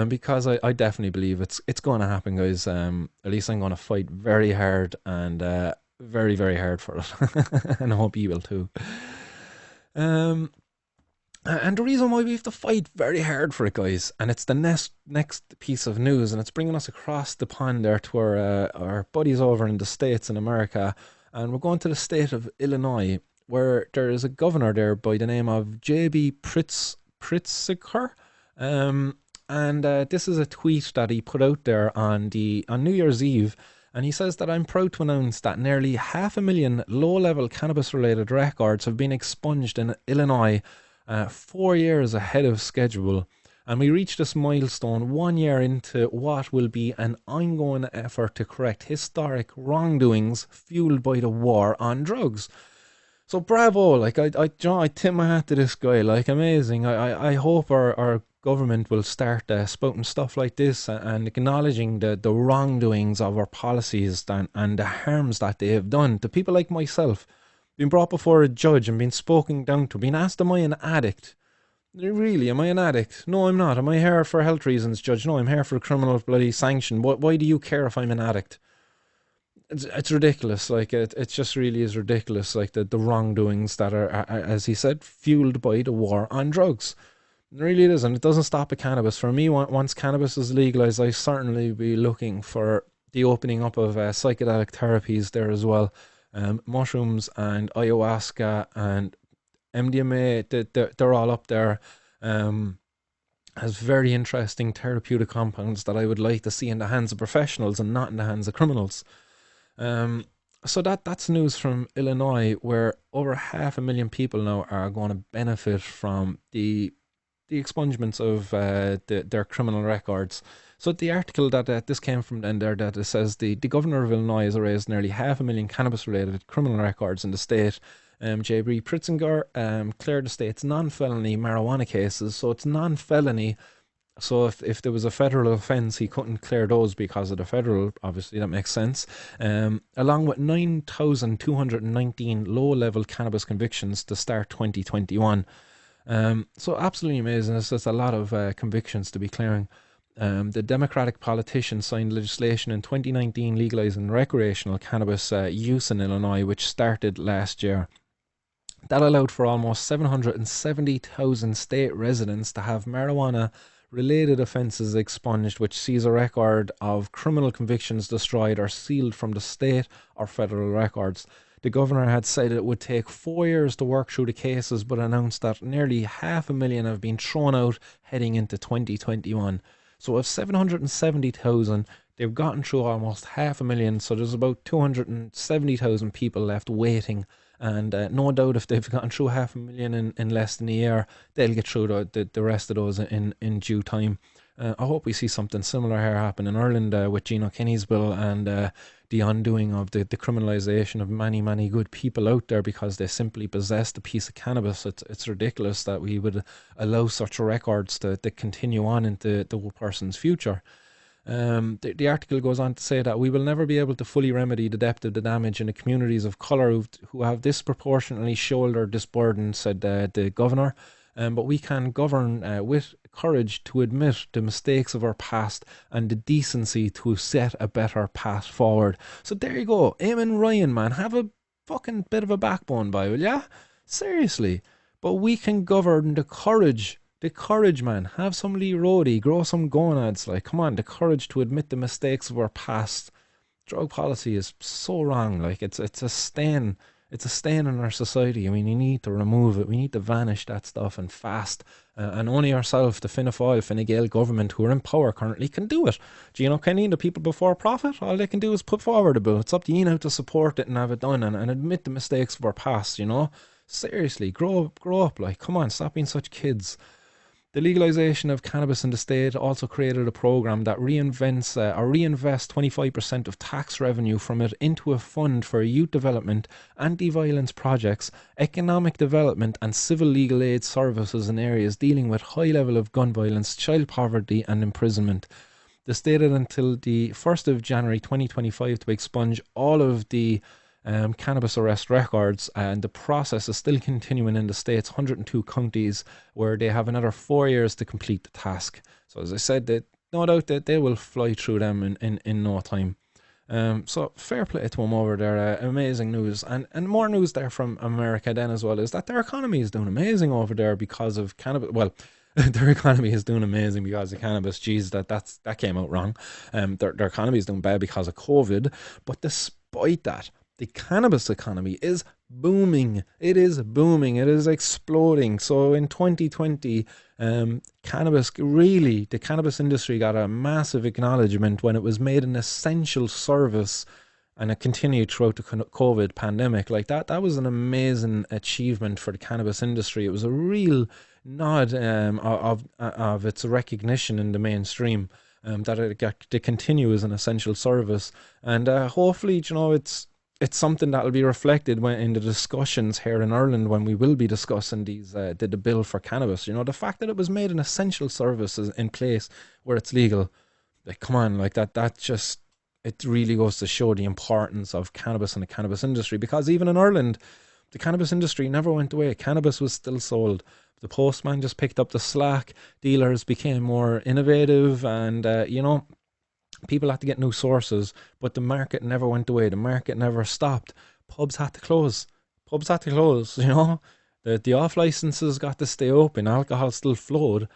Because I definitely believe it's going to happen, guys. At least I'm going to fight very hard, and very, very hard for it. And I hope you will too. Um, and the reason why we have to fight very hard for it, guys, and it's the next piece of news, and it's bringing us across the pond there to our buddies over in the States in America, and we're going to the state of Illinois, where there is a governor there by the name of J.B. Pritzker. And this is a tweet that he put out there on New Year's Eve, and he says that, "I'm proud to announce that nearly 500,000 low-level cannabis-related records have been expunged in Illinois, 4 years ahead of schedule. And we reached this milestone 1 year into what will be an ongoing effort to correct historic wrongdoings fueled by the war on drugs." So bravo, like, I tip my hat to this guy, like, amazing. I hope our government will start spouting stuff like this, and acknowledging the wrongdoings of our policies, and the harms that they have done to people like myself, being brought before a judge and being spoken down to, being asked, "Am I an addict? Really, am I an addict? No, I'm not. Am I here for health reasons, judge? No, I'm here for a criminal bloody sanction. Why do you care if I'm an addict?" It's ridiculous. Like, it just really is ridiculous. Like, the wrongdoings that are, as he said, fueled by the war on drugs. It really is, and it doesn't stop at cannabis. For me, once cannabis is legalized, I certainly be looking for the opening up of psychedelic therapies there as well. Mushrooms and ayahuasca and MDMA, they're all up there. Um, has very interesting therapeutic compounds that I would like to see in the hands of professionals and not in the hands of criminals. Um, so that's news from Illinois, where over 500,000 people now are going to benefit from the expungements of their criminal records. So the article that this came from then there that it says the governor of Illinois has erased nearly 500,000 cannabis-related criminal records in the state. J.B. Pritzinger cleared the state's non-felony marijuana cases, so it's non-felony. So if there was a federal offence, he couldn't clear those because of the federal. Obviously, that makes sense. Along with 9,219 low-level cannabis convictions to start 2021. So absolutely amazing. It's just a lot of convictions to be clearing. The Democratic politician signed legislation in 2019 legalizing recreational cannabis use in Illinois, which started last year. That allowed for almost 770,000 state residents to have marijuana related offences expunged, which sees a record of criminal convictions destroyed or sealed from the state or federal records. The governor had said it would take 4 years to work through the cases, but announced that nearly 500,000 have been thrown out heading into 2021. So of 770,000, they've gotten through almost 500,000, so there's about 270,000 people left waiting. And no doubt if they've gotten through 500,000 in less than a year, they'll get through the rest of those in due time. I hope we see something similar here happen in Ireland with Gino Kenny's bill and the undoing of the criminalisation of many, many good people out there because they simply possessed a piece of cannabis. It's ridiculous that we would allow such records to continue on into the person's future. The article goes on to say that we will never be able to fully remedy the depth of the damage in the communities of colour who have disproportionately shouldered this burden, said the governor. But we can govern with courage to admit the mistakes of our past and the decency to set a better path forward. So there you go. Eamon Ryan, man, have a fucking bit of a backbone, by will ya? Seriously. But we can govern the courage. The courage, man. Have some Lee Roddy, grow some gonads. Like, come on, the courage to admit the mistakes of our past. Drug policy is so wrong. Like, it's a stain. It's a stain in our society. I mean, you need to remove it. We need to vanish that stuff and fast. And only ourselves, the Fianna Fáil, Fine Gael government who are in power currently can do it. Do you know Kenny and the people before profit? All they can do is put forward a bill. It's up to you now to support it and have it done and admit the mistakes of our past, you know? Seriously, grow up. Like, come on, stop being such kids. The legalisation of cannabis in the state also created a program that reinvests or reinvests 25% of tax revenue from it into a fund for youth development, anti-violence projects, economic development and civil legal aid services in areas dealing with high level of gun violence, child poverty and imprisonment. The state had until the 1st of January 2025 to expunge all of the cannabis arrest records, and the process is still continuing in the state's 102 counties, where they have another 4 years to complete the task. So, as I said, that no doubt that they will fly through them in no time. So fair play to them over there. Amazing news, and more news there from America then as well is that their economy is doing amazing over there because of cannabis. Well, their economy is doing amazing because of cannabis. Jeez, that came out wrong. Their economy is doing bad because of COVID, but despite that, the cannabis economy is booming. It is booming. It is exploding. So in 2020, the cannabis industry got a massive acknowledgement when it was made an essential service, and it continued throughout the COVID pandemic. Like that was an amazing achievement for the cannabis industry. It was a real nod of its recognition in the mainstream. That it got to continue as an essential service, and hopefully, you know, it's something that will be reflected when in the discussions here in Ireland when we will be discussing the bill for cannabis. You know, the fact that it was made an essential service is in place where it's legal. Like, come on, like that just, it really goes to show the importance of cannabis and the cannabis industry, because even in Ireland, the cannabis industry never went away. Cannabis was still sold. The postman just picked up the slack. Dealers became more innovative, and you know, people had to get new sources, but the market never went away. The market never stopped. Pubs had to close. You know, the off licenses got to stay open. Alcohol still flowed,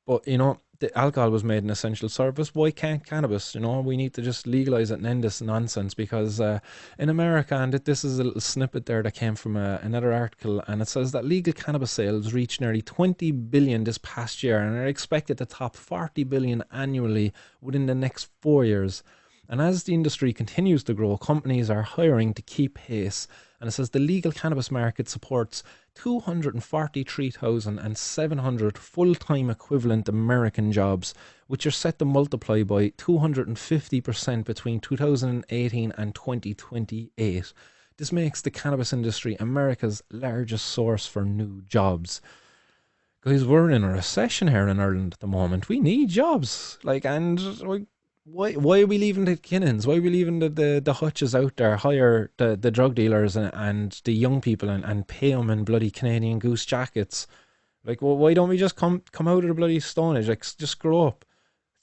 but you know, the alcohol was made an essential service. Why can't cannabis? We need to just legalize it and end this nonsense because in America, and this is a little snippet there that came from another article, and it says that legal cannabis sales reached nearly 20 billion this past year and are expected to top 40 billion annually within the next 4 years. And as the industry continues to grow, companies are hiring to keep pace. And it says the legal cannabis market supports 243,700 full-time equivalent American jobs, which are set to multiply by 250% between 2018 and 2028. This makes the cannabis industry America's largest source for new jobs. Guys, we're in a recession here in Ireland at the moment. We need jobs. Why are we leaving the Kinnins? Why are we leaving the hutches out there, hire the drug dealers and the young people and pay them in bloody Canadian Goose jackets? Why don't we just come out of the bloody Stone Age? Just grow up.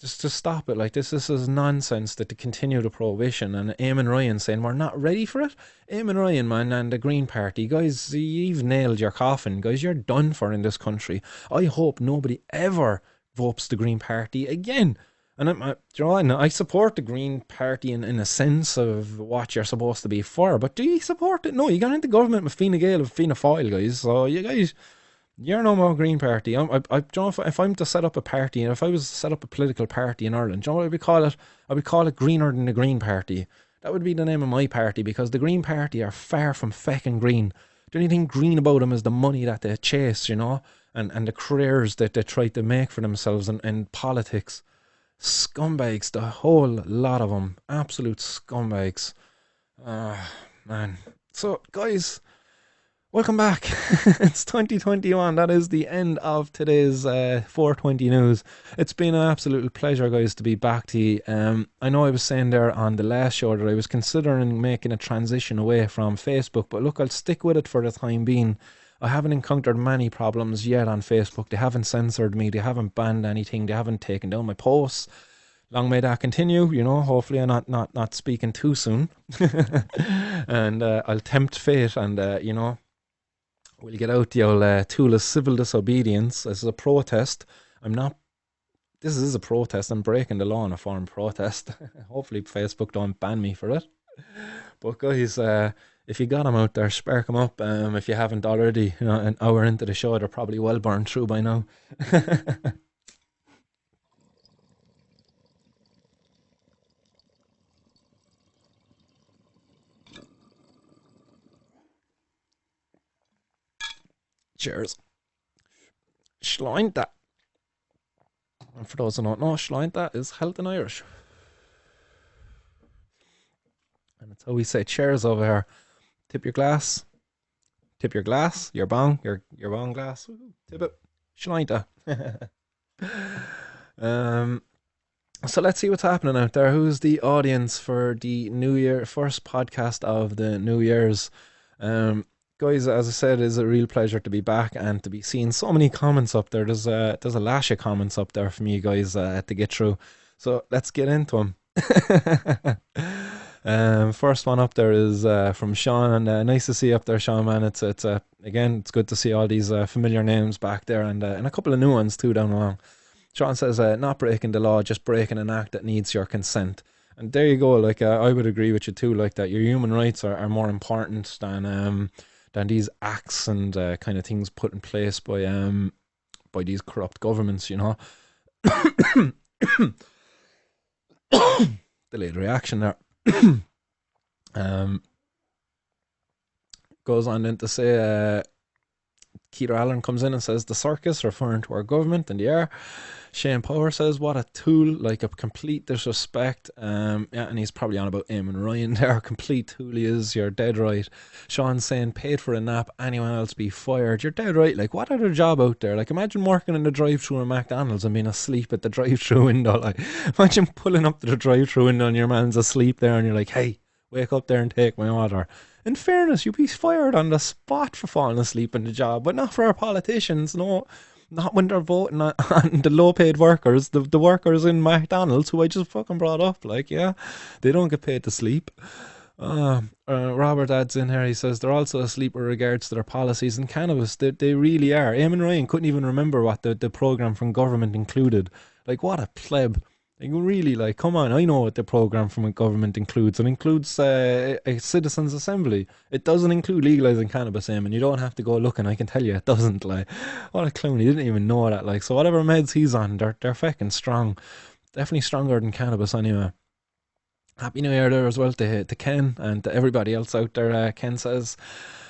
Just stop it. This is nonsense that to continue the prohibition. And Eamon Ryan saying we're not ready for it. Eamon Ryan, man, and the Green Party. Guys, you've nailed your coffin. Guys, you're done for in this country. I hope nobody ever votes the Green Party again. And I support the Green Party in a sense of what you're supposed to be for, but do you support it? No, you got into government with Fine Gael of Fianna Fáil, guys. So you guys, you're no more Green Party. If I'm to set up a party, and if I was to set up a political party in Ireland, do you know what I would call it? I would call it Greener Than the Green Party. That would be the name of my party, because the Green Party are far from feckin' green. The only thing green about them is the money that they chase, and the careers that they try to make for themselves in politics. Scumbags, the whole lot of them. Absolute scumbags. Man. So, guys, welcome back. It's 2021. That is the end of today's 420 news. It's been an absolute pleasure, guys, to be back to you. I know I was saying there on the last show that I was considering making a transition away from Facebook, but look, I'll stick with it for the time being. I haven't encountered many problems yet on Facebook. They haven't censored me. They haven't banned anything. They haven't taken down my posts. Long may that continue. Hopefully I'm not speaking too soon. And I'll tempt fate and, we'll get out the old tool of civil disobedience. This is a protest. This is a protest. I'm breaking the law in a foreign protest. Hopefully Facebook don't ban me for it. But guys, if you got them out there, spark them up. If you haven't already, an hour into the show, they're probably well burned through by now. Cheers. Schleinte. And for those who don't know, Schleinte is health in Irish. And it's how we say cheers over here. Tip your glass. Tip your glass. Your bong. Your bong glass. Tip it. Schleinte. So let's see what's happening out there. Who's the audience for the New Year first podcast of the New Year's? Guys, as I said, it's a real pleasure to be back and to be seeing so many comments up there. There's a lash of comments up there from you guys to get through. So let's get into them. First one up there is from Sean, and nice to see you up there, Sean, man. It's again, it's good to see all these familiar names back there, and a couple of new ones too down along. Sean says, not breaking the law, just breaking an act that needs your consent. And there you go. I would agree with you too. That your human rights are more important than these acts and kind of things put in place by these corrupt governments. Delayed reaction there. Goes on then to say, Keith Allen comes in and says the circus, referring to our government and the air. Shane Power says, what a tool, a complete disrespect. And he's probably on about Eamon Ryan there. Complete tool he is, you're dead right. Sean saying, paid for a nap, anyone else be fired. You're dead right. What other job out there? Imagine working in the drive-thru at McDonald's and being asleep at the drive-thru window. Imagine pulling up to the drive-thru window and your man's asleep there and you're like, hey, wake up there and take my order. In fairness, you'd be fired on the spot for falling asleep in the job, but not for our politicians, no. Not when they're voting on the low-paid workers, the workers in McDonald's, who I just fucking brought up. They don't get paid to sleep. Robert adds in here, he says, they're also asleep with regards to their policies in cannabis. They really are. Eamon Ryan couldn't even remember what the programme from government included. Like, what a pleb. Like, really, like, come on, I know what the programme from a government includes. It includes a citizens' assembly. It doesn't include legalising cannabis, and you don't have to go looking. I can tell you it doesn't. Like, what a clown. He didn't even know that. Like, so whatever meds he's on, they're fucking strong. Definitely stronger than cannabis anyway. Happy New Year there as well to Ken and to everybody else out there, Ken says.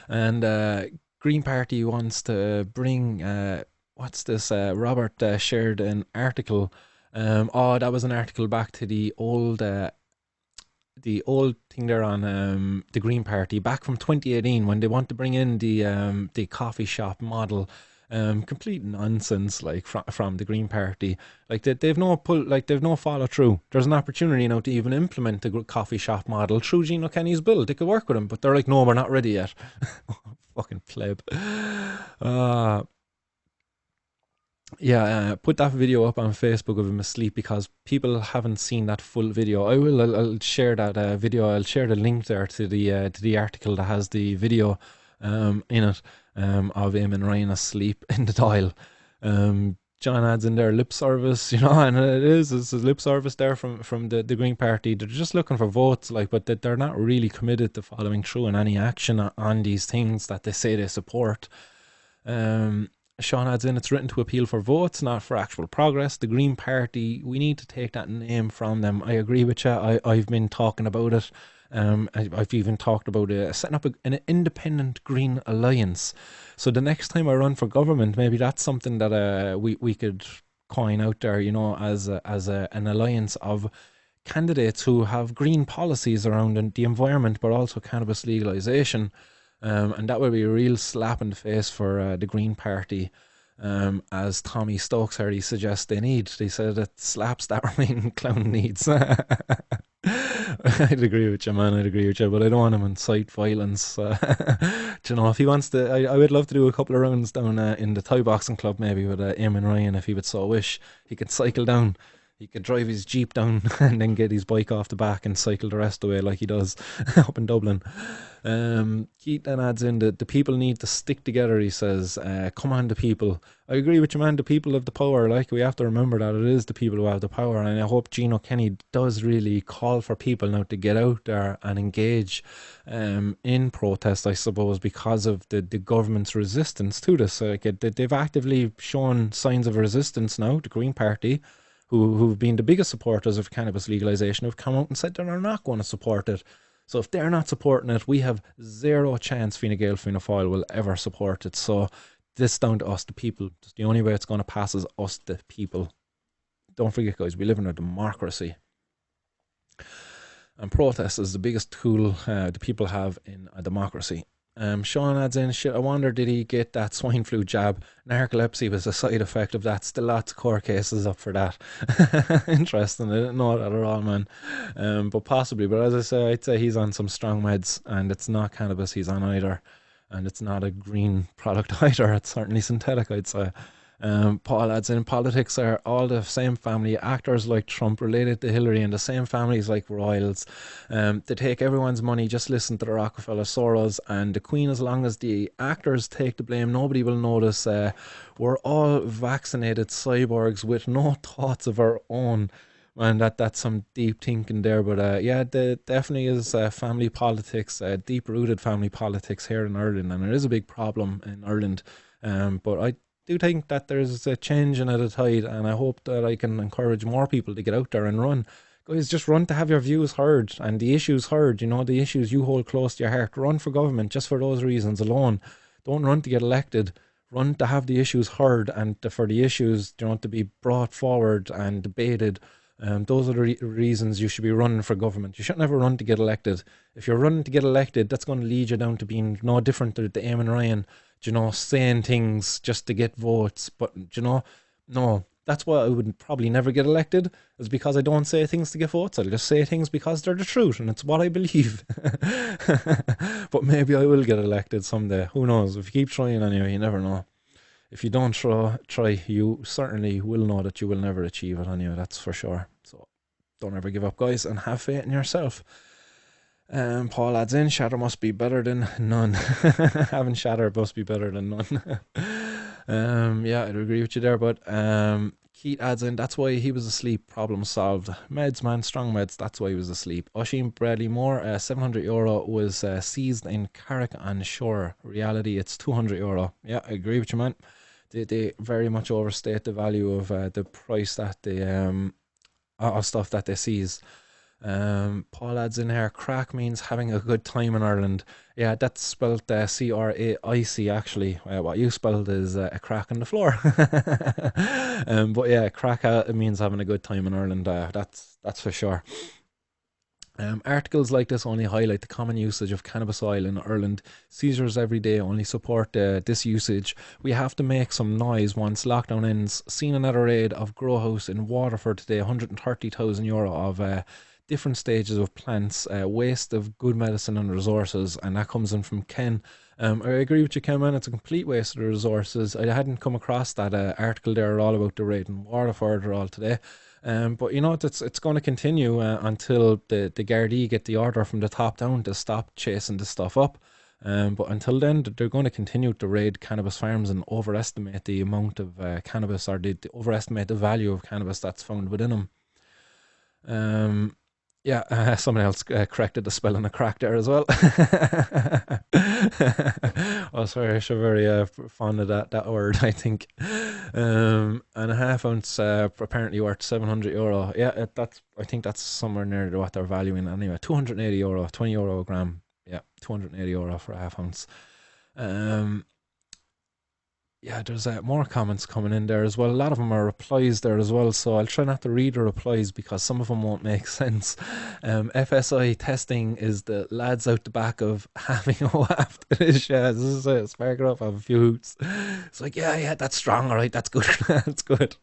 And Green Party wants to bring, what's this? Robert shared an article. Oh, that was an article back to the old thing there on the Green Party back from 2018 when they want to bring in the coffee shop model. Complete nonsense, like from the Green Party. Like they've no follow through. There's an opportunity now to even implement the coffee shop model through Gino Kenny's bill. They could work with him, but they're like, no, we're not ready yet. Fucking pleb. Uh, yeah, put that video up on Facebook of him asleep because people haven't seen that full video. I'll share that video. I'll share the link there to the article that has the video in it of him and Ryan asleep in the dial. John adds in there lip service, and it's a lip service there from the Green Party. They're just looking for votes, like, but they're not really committed to following through in any action on these things that they say they support. Sean adds in, it's written to appeal for votes, not for actual progress. The Green Party, we need to take that name from them. I agree with you. I've been talking about it. I've even talked about setting up an independent Green Alliance. So the next time I run for government, maybe that's something that we could coin out there, as an alliance of candidates who have green policies around the environment, but also cannabis legalization. And that would be a real slap in the face for the Green Party, as Tommy Stokes already suggests they need. They said it slaps that remaining clown needs. I'd agree with you, man. I'd agree with you, but I don't want him incite violence. If he wants to, I would love to do a couple of rounds down in the Thai boxing club, maybe with Eamon Ryan, if he would so wish. He could cycle down. He could drive his Jeep down and then get his bike off the back and cycle the rest of the way like he does up in Dublin. Keith then adds in that the people need to stick together, he says. Come on, the people. I agree with you, man. The people have the power. Like, we have to remember that it is the people who have the power. And I hope Gino Kenny does really call for people now to get out there and engage in protest, I suppose, because of the government's resistance to this. They've actively shown signs of resistance now, the Green Party, who've been the biggest supporters of cannabis legalization, have come out and said they're not going to support it. So if they're not supporting it, we have zero chance Fine Gael, Fianna Fáil will ever support it. So this is down to us, the people. It's the only way it's going to pass is us, the people. Don't forget, guys, we live in a democracy. And protest is the biggest tool the people have in a democracy. Sean adds in, shit, I wonder did he get that swine flu jab? Narcolepsy was a side effect of that. Still lots of court cases up for that. Interesting. I didn't know that at all, man. But possibly. But as I say, I'd say he's on some strong meds, and it's not cannabis he's on either. And it's not a green product either. It's certainly synthetic, I'd say. Paul adds in, politics are all the same family. Actors like Trump related to Hillary, and the same families like royals. They take everyone's money. Just listen to the Rockefeller, Soros, and the Queen. As long as the actors take the blame, nobody will notice. We're all vaccinated cyborgs with no thoughts of our own. And that's some deep thinking there. But yeah, there definitely is family politics, deep-rooted family politics here in Ireland, and it is a big problem in Ireland. But I do think that there's a change in the tide, and I hope that I can encourage more people to get out there and run. Guys, just run to have your views heard and the issues heard, the issues you hold close to your heart. Run for government just for those reasons alone. Don't run to get elected. Run to have the issues heard and for the issues to be brought forward and debated. Those are the reasons you should be running for government. You shouldn't never run to get elected. If you're running to get elected, that's going to lead you down to being no different to the Eamon Ryan, saying things just to get votes. But, no, that's why I would probably never get elected, is because I don't say things to get votes. I'll just say things because they're the truth and it's what I believe. But maybe I will get elected someday. Who knows? If you keep trying anyway, you never know. If you don't try, you certainly will know that you will never achieve it anyway, that's for sure. So don't ever give up, guys, and have faith in yourself. Paul adds in, shatter must be better than none. Having shatter must be better than none. Yeah, I'd agree with you there, but Keith adds in, that's why he was asleep. Problem solved. Meds, man, strong meds. That's why he was asleep. Oisin Bradley Moore, €700 was seized in Carrick on Shore. Reality, it's €200. Yeah, I agree with you, man. They very much overstate the value of the price that they of stuff that they seize. Paul adds in here, crack means having a good time in Ireland. Yeah, that's spelled Craic actually. What you spelled is a crack on the floor. But yeah, crack it means having a good time in Ireland. That's for sure. Articles like this only highlight the common usage of cannabis oil in Ireland. Seizures every day only support this usage. We have to make some noise once lockdown ends. Seen another raid of Grow House in Waterford today, €130,000 of different stages of plants, waste of good medicine and resources, and that comes in from Ken. I agree with you, Ken, man. It's a complete waste of the resources. I hadn't come across that article there at all about the raid in Waterford or all today. But you know, it's going to continue until the Gardaí get the order from the top down to stop chasing this stuff up. But until then, they're going to continue to raid cannabis farms and overestimate the amount of cannabis, or they overestimate the value of cannabis that's found within them. Yeah, someone else corrected the spelling of crack there as well. Oh, sorry, I'm very fond of that word, I think. And a half ounce apparently worth €700. Yeah, I think that's somewhere near to what they're valuing anyway. €280, €20 a gram. Yeah, €280 for a half ounce. Yeah, there's more comments coming in there as well. A lot of them are replies there as well, so I'll try not to read the replies because some of them won't make sense. FSI testing is the lads out the back of having a waft. This is sparking up of a few hoots. It's like, yeah, that's strong, all right, that's good, that's good.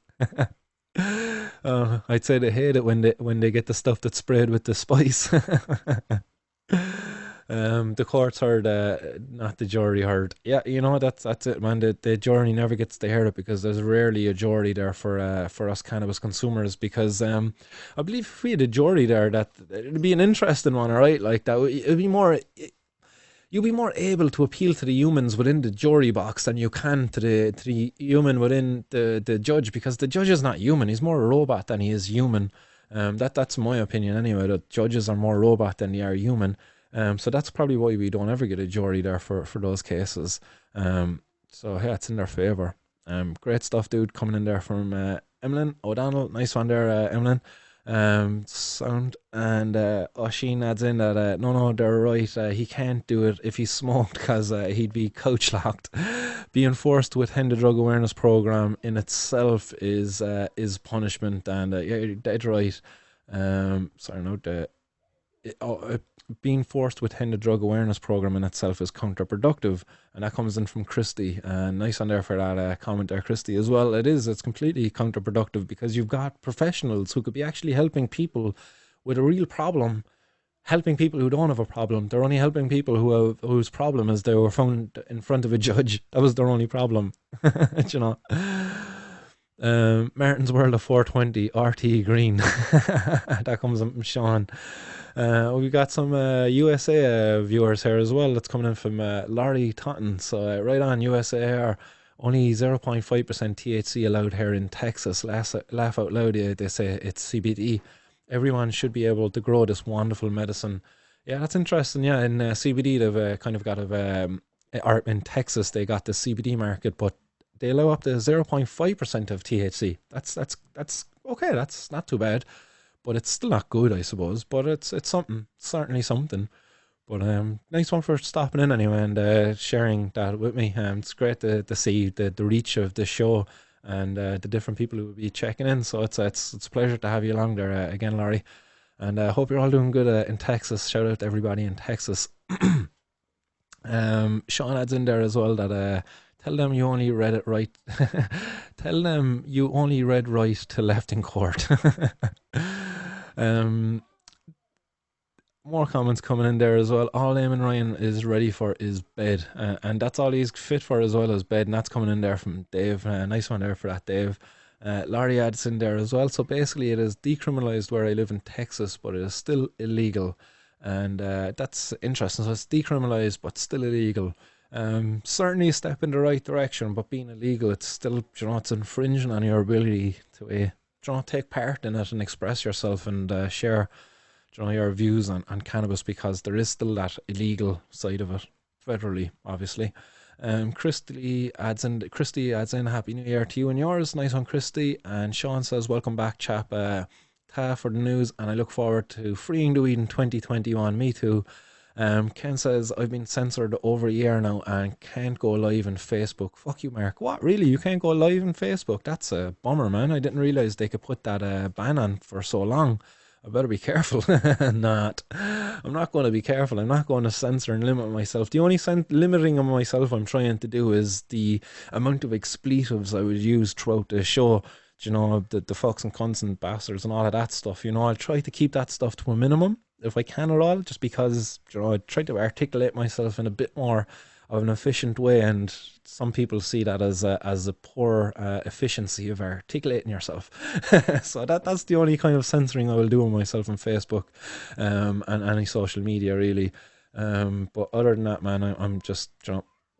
I'd say they hate it when they get the stuff that's sprayed with the spice. The courts heard, not the jury heard. Yeah, you know, that's it, man. The jury never gets to hear it because there's rarely a jury there for us cannabis consumers. Because I believe if we had a jury there, that it'd be an interesting one, all right? Like that, it'd be more. You'll be more able to appeal to the humans within the jury box than you can to the human within the judge, because the judge is not human. He's more a robot than he is human. That's my opinion anyway. That judges are more robot than they are human. So that's probably why we don't ever get a jury there for those cases. So yeah, it's in their favour. Great stuff, dude, coming in there from Emlyn O'Donnell. Nice one there, Emlyn. Sound. And Oisin adds in that no, they're right. He can't do it if he smoked because he'd be couch locked. Being forced to attend the drug awareness program in itself is punishment. And yeah, you're dead right. Sorry, no, being forced to attend a drug awareness program in itself is counterproductive, and that comes in from Christy. Nice on there for that comment there, Christy, as well. It's completely counterproductive because you've got professionals who could be actually helping people with a real problem, helping people who don't have a problem. They're only helping people whose problem is they were found in front of a judge. That was their only problem. You know. Martin's World of 420 RT Green. That comes from Sean. We got some USA viewers here as well. That's coming in from Laurie Totten. So right on, USA are only 0.5% THC allowed here in Texas. Laugh out loud, they say it's CBD. Everyone should be able to grow this wonderful medicine. Yeah, that's interesting. Yeah, in CBD they've kind of got or in Texas they got the CBD market, but they allow up to 0.5% of THC. That's okay. That's not too bad, but it's still not good, I suppose. But it's something, certainly something. But nice one for stopping in anyway and sharing that with me. It's great to see the reach of the show and the different people who will be checking in. So it's a pleasure to have you along there again, Laurie. And I hope you're all doing good in Texas. Shout out to everybody in Texas. Sean adds in there as well that tell them you only read it right. Tell them you only read right to left in court. More comments coming in there as well. All Eamon Ryan is ready for is bed, and that's all he's fit for as well as bed. And that's coming in there from Dave. Nice one there for that, Dave. Laurie adds in there as well. So basically, it is decriminalized where I live in Texas, but it is still illegal, and that's interesting. So it's decriminalized but still illegal. Certainly a step in the right direction, but being illegal, it's still, it's infringing on your ability to, take part in it and express yourself and share, your views on cannabis, because there is still that illegal side of it, federally, obviously. Christy adds in, Happy New Year to you and yours. Nice one, Christy. And Sean says, welcome back, chap. Ta for the news, and I look forward to freeing the weed in 2021. Me too. Ken says, I've been censored over a year now and can't go live on Facebook. Fuck you, Mark. What, really? You can't go live on Facebook? That's a bummer, man. I didn't realise they could put that ban on for so long. I better be careful. I'm not going to be careful. I'm not going to censor and limit myself. The only limiting of myself I'm trying to do is the amount of expletives I would use throughout the show. The fucks and cunts and bastards and all of that stuff. I'll try to keep that stuff to a minimum if I can at all, just because, I try to articulate myself in a bit more of an efficient way, and some people see that as a poor efficiency of articulating yourself. So that's the only kind of censoring I will do on myself on Facebook, and any social media really. But other than that, man, I'm just,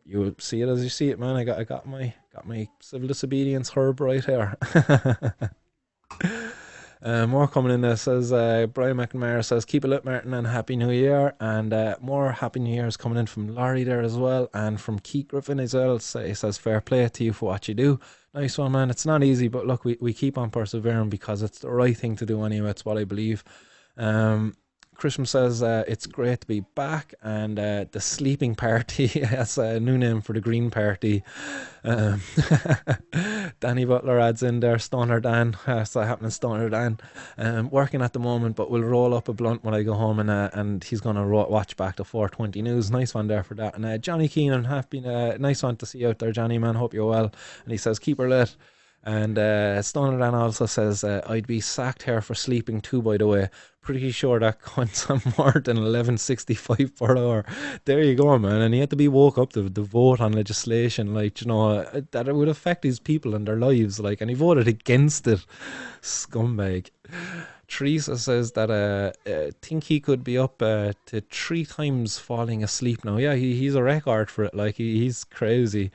you see it as you see it, man. I got my civil disobedience herb right here. More coming in there. Says Brian McNamara says, keep it lit, Martin, and Happy New Year. And more Happy New Year's coming in from Laurie there as well, and from Keith Griffin as well. He says, fair play to you for what you do. Nice one, man. It's not easy, but look, we keep on persevering because it's the right thing to do anyway. It's what I believe. Christian says, it's great to be back, and the sleeping party, that's a new name for the Green Party. Danny Butler adds in there, Stoner Dan, that's happening, Stoner Dan. Working at the moment, but we'll roll up a blunt when I go home, and he's going to watch back the 420 news. Nice one there for that. And Johnny Keenan, nice one to see you out there, Johnny, man, hope you're well. And he says, keep her lit. And Stoner Dan also says, I'd be sacked here for sleeping too, by the way. Pretty sure that counts on more than 11.65 per hour. There you go, man. And he had to be woke up to vote on legislation, that it would affect these people and their lives, and he voted against it. Scumbag. Teresa says that think he could be up to 3 times falling asleep now. Yeah, he's a record for it. He's crazy.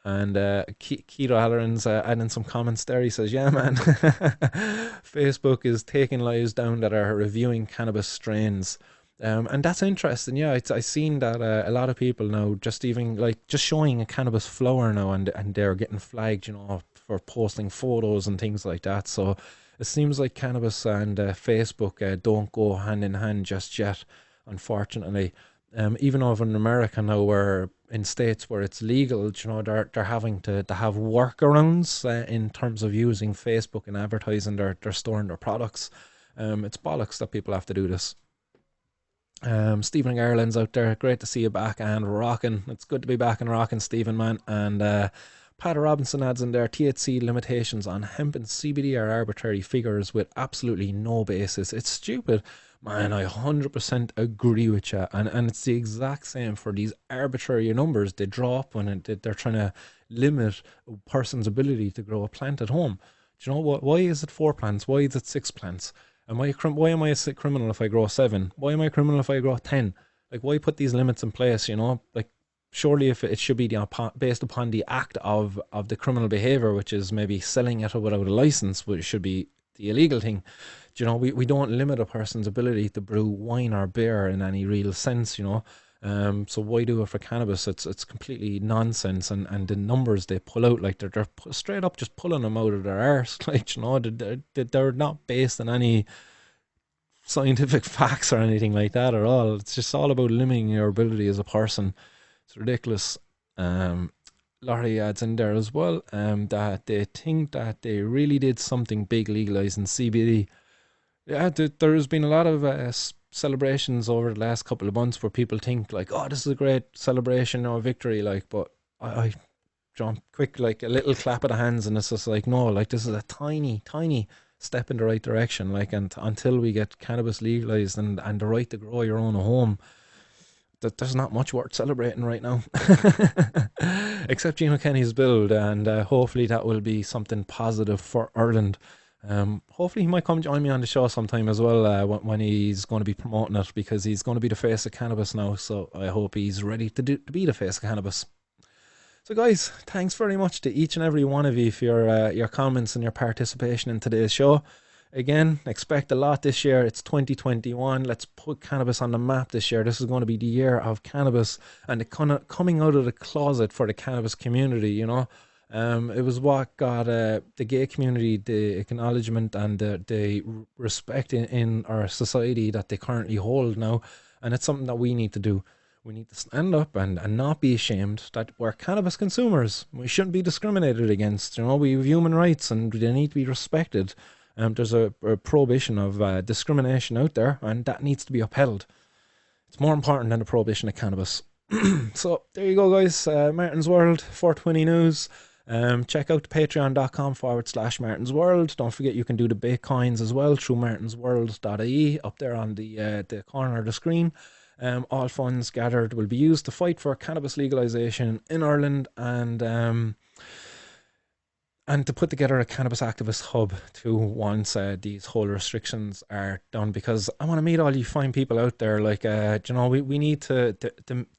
And Keto Halloran's adding some comments there. He says, yeah, man, Facebook is taking lives down that are reviewing cannabis strains. And that's interesting. Yeah, I've seen that a lot of people now just showing a cannabis flower now, and they're getting flagged, for posting photos and things like that. So it seems like cannabis and Facebook don't go hand in hand just yet, unfortunately. Even over in America now, where in states where it's legal, they're having to have workarounds in terms of using Facebook and advertising their storing their products. It's bollocks that people have to do this. Stephen Ireland's out there. Great to see you back and rocking. It's good to be back and rocking, Stephen, man. And Pat Robinson adds in there, THC limitations on hemp and CBD are arbitrary figures with absolutely no basis. It's stupid. Man, I 100% agree with you. And it's the exact same for these arbitrary numbers they draw up when they're trying to limit a person's ability to grow a plant at home. Do you know what? Why is it 4 plants? Why is it 6 plants? Why am I a criminal if I grow 7? Why am I a criminal if I grow 10? Why put these limits in place, surely if it should be based upon the act of the criminal behavior, which is maybe selling it without a license, which should be the illegal thing. We don't limit a person's ability to brew wine or beer in any real sense, So why do it for cannabis? It's completely nonsense, and the numbers they pull out, they're straight up just pulling them out of their arse, they're not based on any scientific facts or anything like that at all. It's just all about limiting your ability as a person. It's ridiculous. Laurie adds in there as well that they think that they really did something big legalizing CBD. Yeah, there's been a lot of celebrations over the last couple of months where people think oh, this is a great celebration or victory, but I jump quick, a little clap of the hands, and it's just no, this is a tiny step in the right direction, and until we get cannabis legalized and the right to grow your own home, that there's not much worth celebrating right now. Except Gino Kenny's build, and hopefully that will be something positive for Ireland. Hopefully he might come join me on the show sometime as well when he's going to be promoting it, because he's going to be the face of cannabis now. So I hope he's ready to be the face of cannabis. So guys, thanks very much to each and every one of you for your comments and your participation in today's show. Again, expect a lot this year. It's 2021. Let's put cannabis on the map this year. This is going to be the year of cannabis and the kind of coming out of the closet for the cannabis community, you know. It was what got the gay community the acknowledgement and the respect in our society that they currently hold now. And it's something that we need to do. We need to stand up and not be ashamed that we're cannabis consumers. We shouldn't be discriminated against. You know, we have human rights and they need to be respected. There's a prohibition of discrimination out there, and that needs to be upheld. It's more important than the prohibition of cannabis. So there you go, guys. Martin's World 420 News. Check out patreon.com/Martin's World. Don't forget you can do the Bitcoins as well through martinsworld.ie up there on the corner of the screen. All funds gathered will be used to fight for cannabis legalisation in Ireland and to put together a cannabis activist hub too once these whole restrictions are done, because I want to meet all you fine people out there. Like, you know, we need to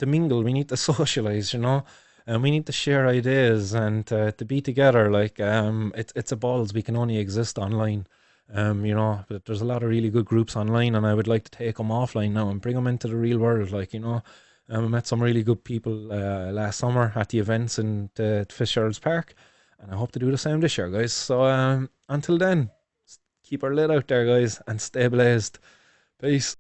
mingle, we need to socialize, you know, and we need to share ideas and to be together. Like, it's a balls, we can only exist online. You know, but there's a lot of really good groups online, and I would like to take them offline now and bring them into the real world. Like, you know, I met some really good people last summer at the events in the Fitzgerald's Park, and I hope to do the same this year, guys. So until then, keep our lid out there, guys, and stay blazed. Peace.